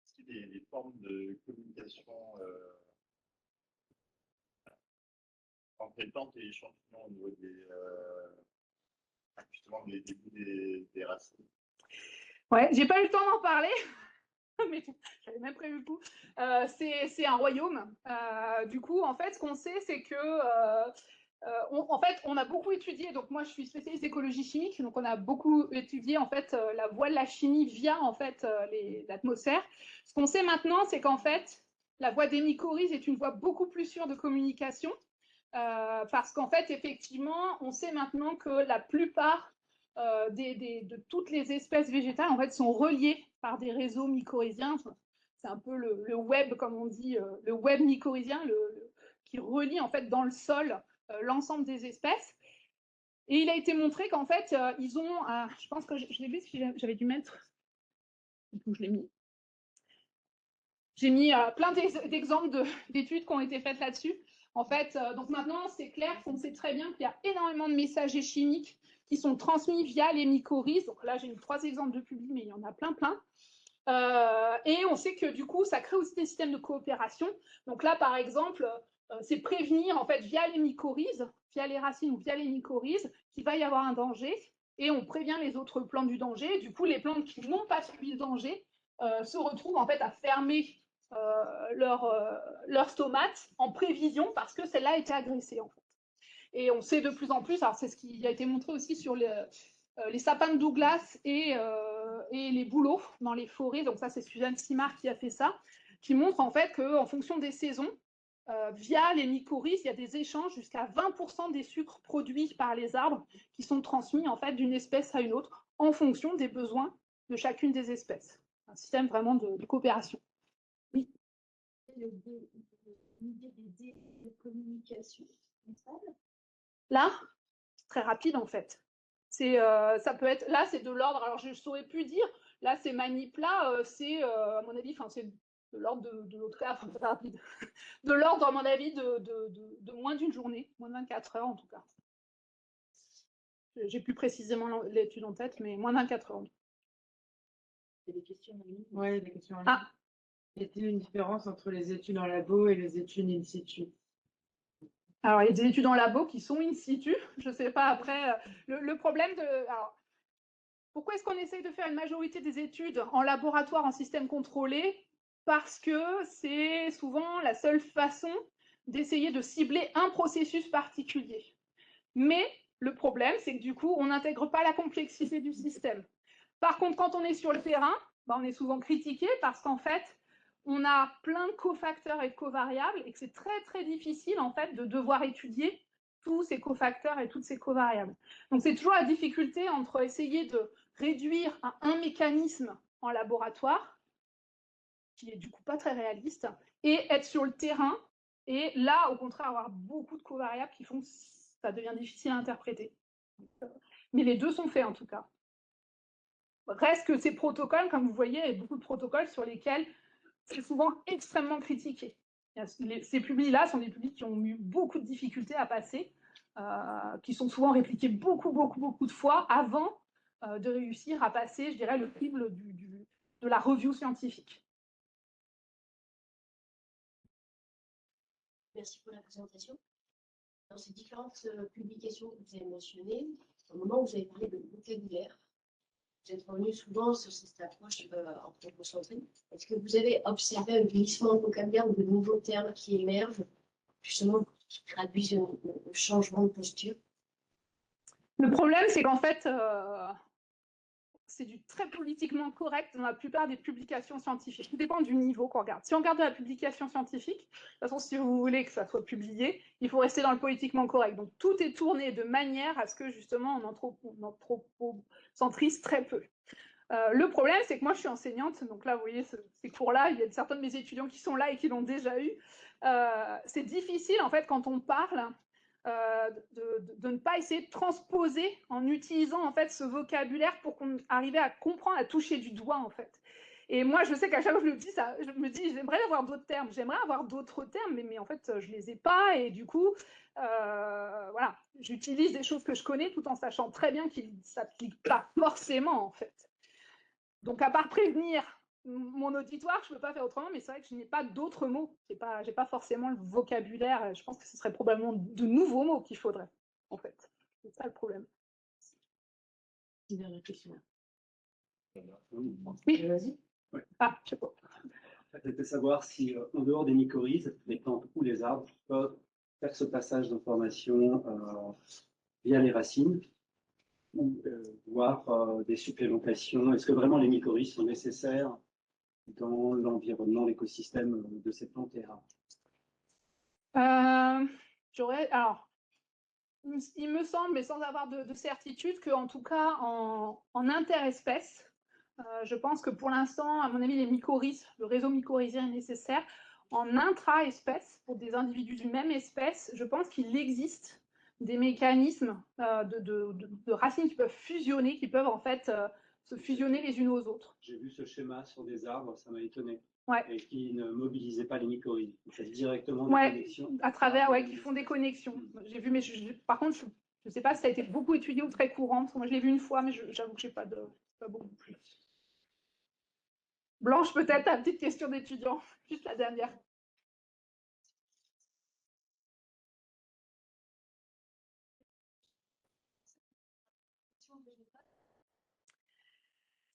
Est-ce qu'il y a des formes de communication entre les plantes et les champignons au niveau justement des débuts des racines? Ouais, j'ai pas eu le temps d'en parler. Mais j'avais même prévu le coup. C'est un royaume. Du coup, en fait, ce qu'on sait, c'est que en fait, on a beaucoup étudié. Donc, moi, je suis spécialiste d'écologie chimique. Donc, on a beaucoup étudié en fait la voie de la chimie via en fait l'atmosphère. Ce qu'on sait maintenant, c'est qu'en fait, la voie des mycorhizes est une voie beaucoup plus sûre de communication. Parce qu'en fait, effectivement, on sait maintenant que la plupart de toutes les espèces végétales en fait, sont reliées par des réseaux mycorhiziens. C'est un peu le web, comme on dit, le web mycorhizien, qui relie en fait dans le sol l'ensemble des espèces. Et il a été montré qu'en fait, ils ont, je pense que je l'ai vu, j'avais dû mettre, où je l'ai mis. J'ai mis plein d'exemples d'études qui ont été faites là-dessus. En fait, donc maintenant, c'est clair qu'on sait très bien qu'il y a énormément de messagers chimiques qui sont transmis via les mycorhizes. Donc là, j'ai mis 3 exemples de publis, mais il y en a plein. Et on sait que du coup, ça crée aussi des systèmes de coopération. Donc là, par exemple, c'est prévenir en fait via les mycorhizes, via les racines ou via les mycorhizes, qu'il va y avoir un danger. Et on prévient les autres plantes du danger. Du coup, les plantes qui n'ont pas subi le danger se retrouvent en fait à fermer leur stomate en prévision parce que celle-là a été agressée en fait. Et on sait de plus en plus, alors c'est ce qui a été montré aussi sur les sapins de Douglas et les bouleaux dans les forêts, donc ça c'est Suzanne Simard qui a fait ça, qui montre en fait qu'en fonction des saisons, via les mycorhizes, il y a des échanges jusqu'à 20% des sucres produits par les arbres qui sont transmis en fait d'une espèce à une autre en fonction des besoins de chacune des espèces. Un système vraiment de coopération. Oui. L'idée de communication. Là, c'est très rapide en fait. Ça peut être, là, c'est de l'ordre, alors je ne saurais plus dire, là, ces manips-là, c'est, à mon avis, c'est de l'ordre de l'autre cas, enfin, très rapide, de l'ordre, à mon avis, de moins d'une journée, moins de 24 heures en tout cas. J'ai plus précisément l'étude en tête, mais moins de 24 heures. Il y a des questions en ligne. Oui, des questions en ligne. Ah. Y a-t-il une différence entre les études en labo et les études in situ? Alors, il y a des études en labo qui sont in situ. Je ne sais pas après. Le problème de. Alors, pourquoi est-ce qu'on essaye de faire une majorité des études en laboratoire, en système contrôlé? Parce que c'est souvent la seule façon d'essayer de cibler un processus particulier. Mais le problème, c'est que du coup, on n'intègre pas la complexité du système. Par contre, quand on est sur le terrain, on est souvent critiqué parce qu'en fait, on a plein de cofacteurs et de covariables et que c'est très, très difficile en fait de devoir étudier tous ces cofacteurs et toutes ces covariables. Donc, c'est toujours la difficulté entre essayer de réduire à un mécanisme en laboratoire, qui est du coup pas très réaliste, et être sur le terrain, et là, au contraire, avoir beaucoup de covariables qui font que ça devient difficile à interpréter. Mais les deux sont faits en tout cas. Reste que ces protocoles, comme vous voyez, il y a beaucoup de protocoles sur lesquels c'est souvent extrêmement critiqué. Ces publics-là sont des publics qui ont eu beaucoup de difficultés à passer, qui sont souvent répliqués beaucoup de fois avant de réussir à passer, je dirais, le crible de la review scientifique. Merci pour la présentation. Dans ces différentes publications que vous avez mentionnées, au moment où vous avez parlé de vocabulaire, vous êtes revenu souvent sur cette approche anthropocentrique. Est-ce que vous avez observé un glissement de vocabulaire ou de nouveaux termes qui émergent, justement, qui traduisent un changement de posture? Le problème, c'est qu'en fait, c'est du très politiquement correct dans la plupart des publications scientifiques. Tout dépend du niveau qu'on regarde. Si on regarde la publication scientifique, de toute façon, si vous voulez que ça soit publié, il faut rester dans le politiquement correct. Donc, tout est tourné de manière à ce que, justement, on anthropocentrise très peu. Le problème, c'est que moi, je suis enseignante. Donc là, vous voyez, ces cours-là, il y a certains de mes étudiants qui sont là et qui l'ont déjà eu. C'est difficile, en fait, quand on parle, de ne pas essayer de transposer en utilisant en fait ce vocabulaire pour qu'on arrive à comprendre, à toucher du doigt en fait. Et moi, je sais qu'à chaque fois que je le dis, je me dis, j'aimerais avoir d'autres termes, mais en fait, je les ai pas. Et du coup, voilà, j'utilise des choses que je connais tout en sachant très bien qu'ils ne s'appliquent pas forcément en fait. Donc, à part prévenir mon auditoire, je ne peux pas faire autrement, mais c'est vrai que je n'ai pas d'autres mots. Je n'ai pas forcément le vocabulaire. Je pense que ce serait probablement de nouveaux mots qu'il faudrait, en fait. C'est ça le problème. Une dernière question. Oui, vas-y. Ouais. Ah, je sais pas. C'était savoir si, en dehors des mycorhizes, les plantes ou les arbres peuvent faire ce passage d'informations via les racines ou voire des supplémentations. Est-ce que vraiment les mycorhizes sont nécessaires dans l'environnement, l'écosystème de ces plantes et arbres? Alors, il me semble, mais sans avoir de certitude, qu'en tout cas, en interespèces, je pense que pour l'instant, à mon avis, les mycorhizes, le réseau mycorhizien est nécessaire. En intra-espèces, pour des individus d'une même espèce, je pense qu'il existe des mécanismes de racines qui peuvent fusionner, qui peuvent en fait se fusionner les unes aux autres. J'ai vu ce schéma sur des arbres, ça m'a étonné. Ouais. Et qui ne mobilisaient pas les mycorhizes. Ils faisaient directement des connexions. À travers, qui font des connexions. J'ai vu, mais par contre, je ne sais pas si ça a été beaucoup étudié ou très courant. Parce que moi, je l'ai vu une fois, mais j'avoue que je n'ai pas beaucoup plus. Blanche, peut-être, ta petite question d'étudiant. Juste la dernière.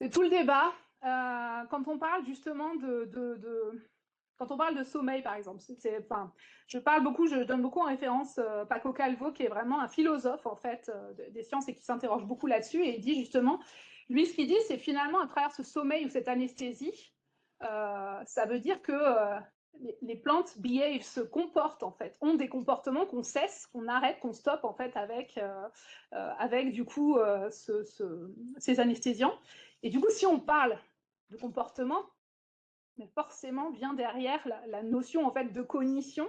C'est tout le débat. Quand on parle justement quand on parle de sommeil, par exemple, je donne beaucoup en référence Paco Calvo, qui est vraiment un philosophe en fait des sciences et qui s'interroge beaucoup là-dessus. Et il dit justement, lui, ce qu'il dit, c'est finalement à travers ce sommeil ou cette anesthésie, ça veut dire que les plantes behave, se comportent en fait, ont des comportements qu'on cesse, qu'on arrête, qu'on stoppe en fait avec du coup ces anesthésiants. Et du coup, si on parle de comportement, mais forcément vient derrière la notion en fait de cognition.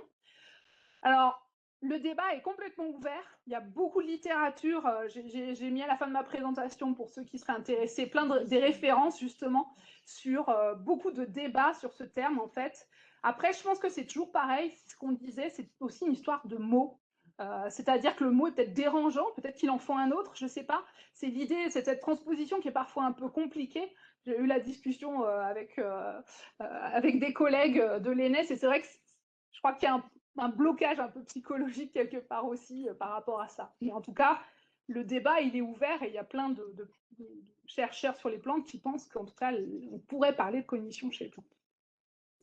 Alors, Le débat est complètement ouvert. Il y a beaucoup de littérature. J'ai mis à la fin de ma présentation, pour ceux qui seraient intéressés, des références justement sur beaucoup de débats sur ce terme en fait. Après, je pense que c'est toujours pareil. Ce qu'on disait, c'est aussi une histoire de mots. C'est-à-dire que le mot est peut-être dérangeant, peut-être qu'il en faut un autre, je ne sais pas. C'est l'idée, c'est cette transposition qui est parfois un peu compliquée. J'ai eu la discussion avec des collègues de l'ENS et c'est vrai que je crois qu'il y a un blocage un peu psychologique quelque part aussi par rapport à ça. Mais en tout cas, le débat, il est ouvert et il y a plein de chercheurs sur les plantes qui pensent qu'en tout cas, on pourrait parler de cognition chez les plantes.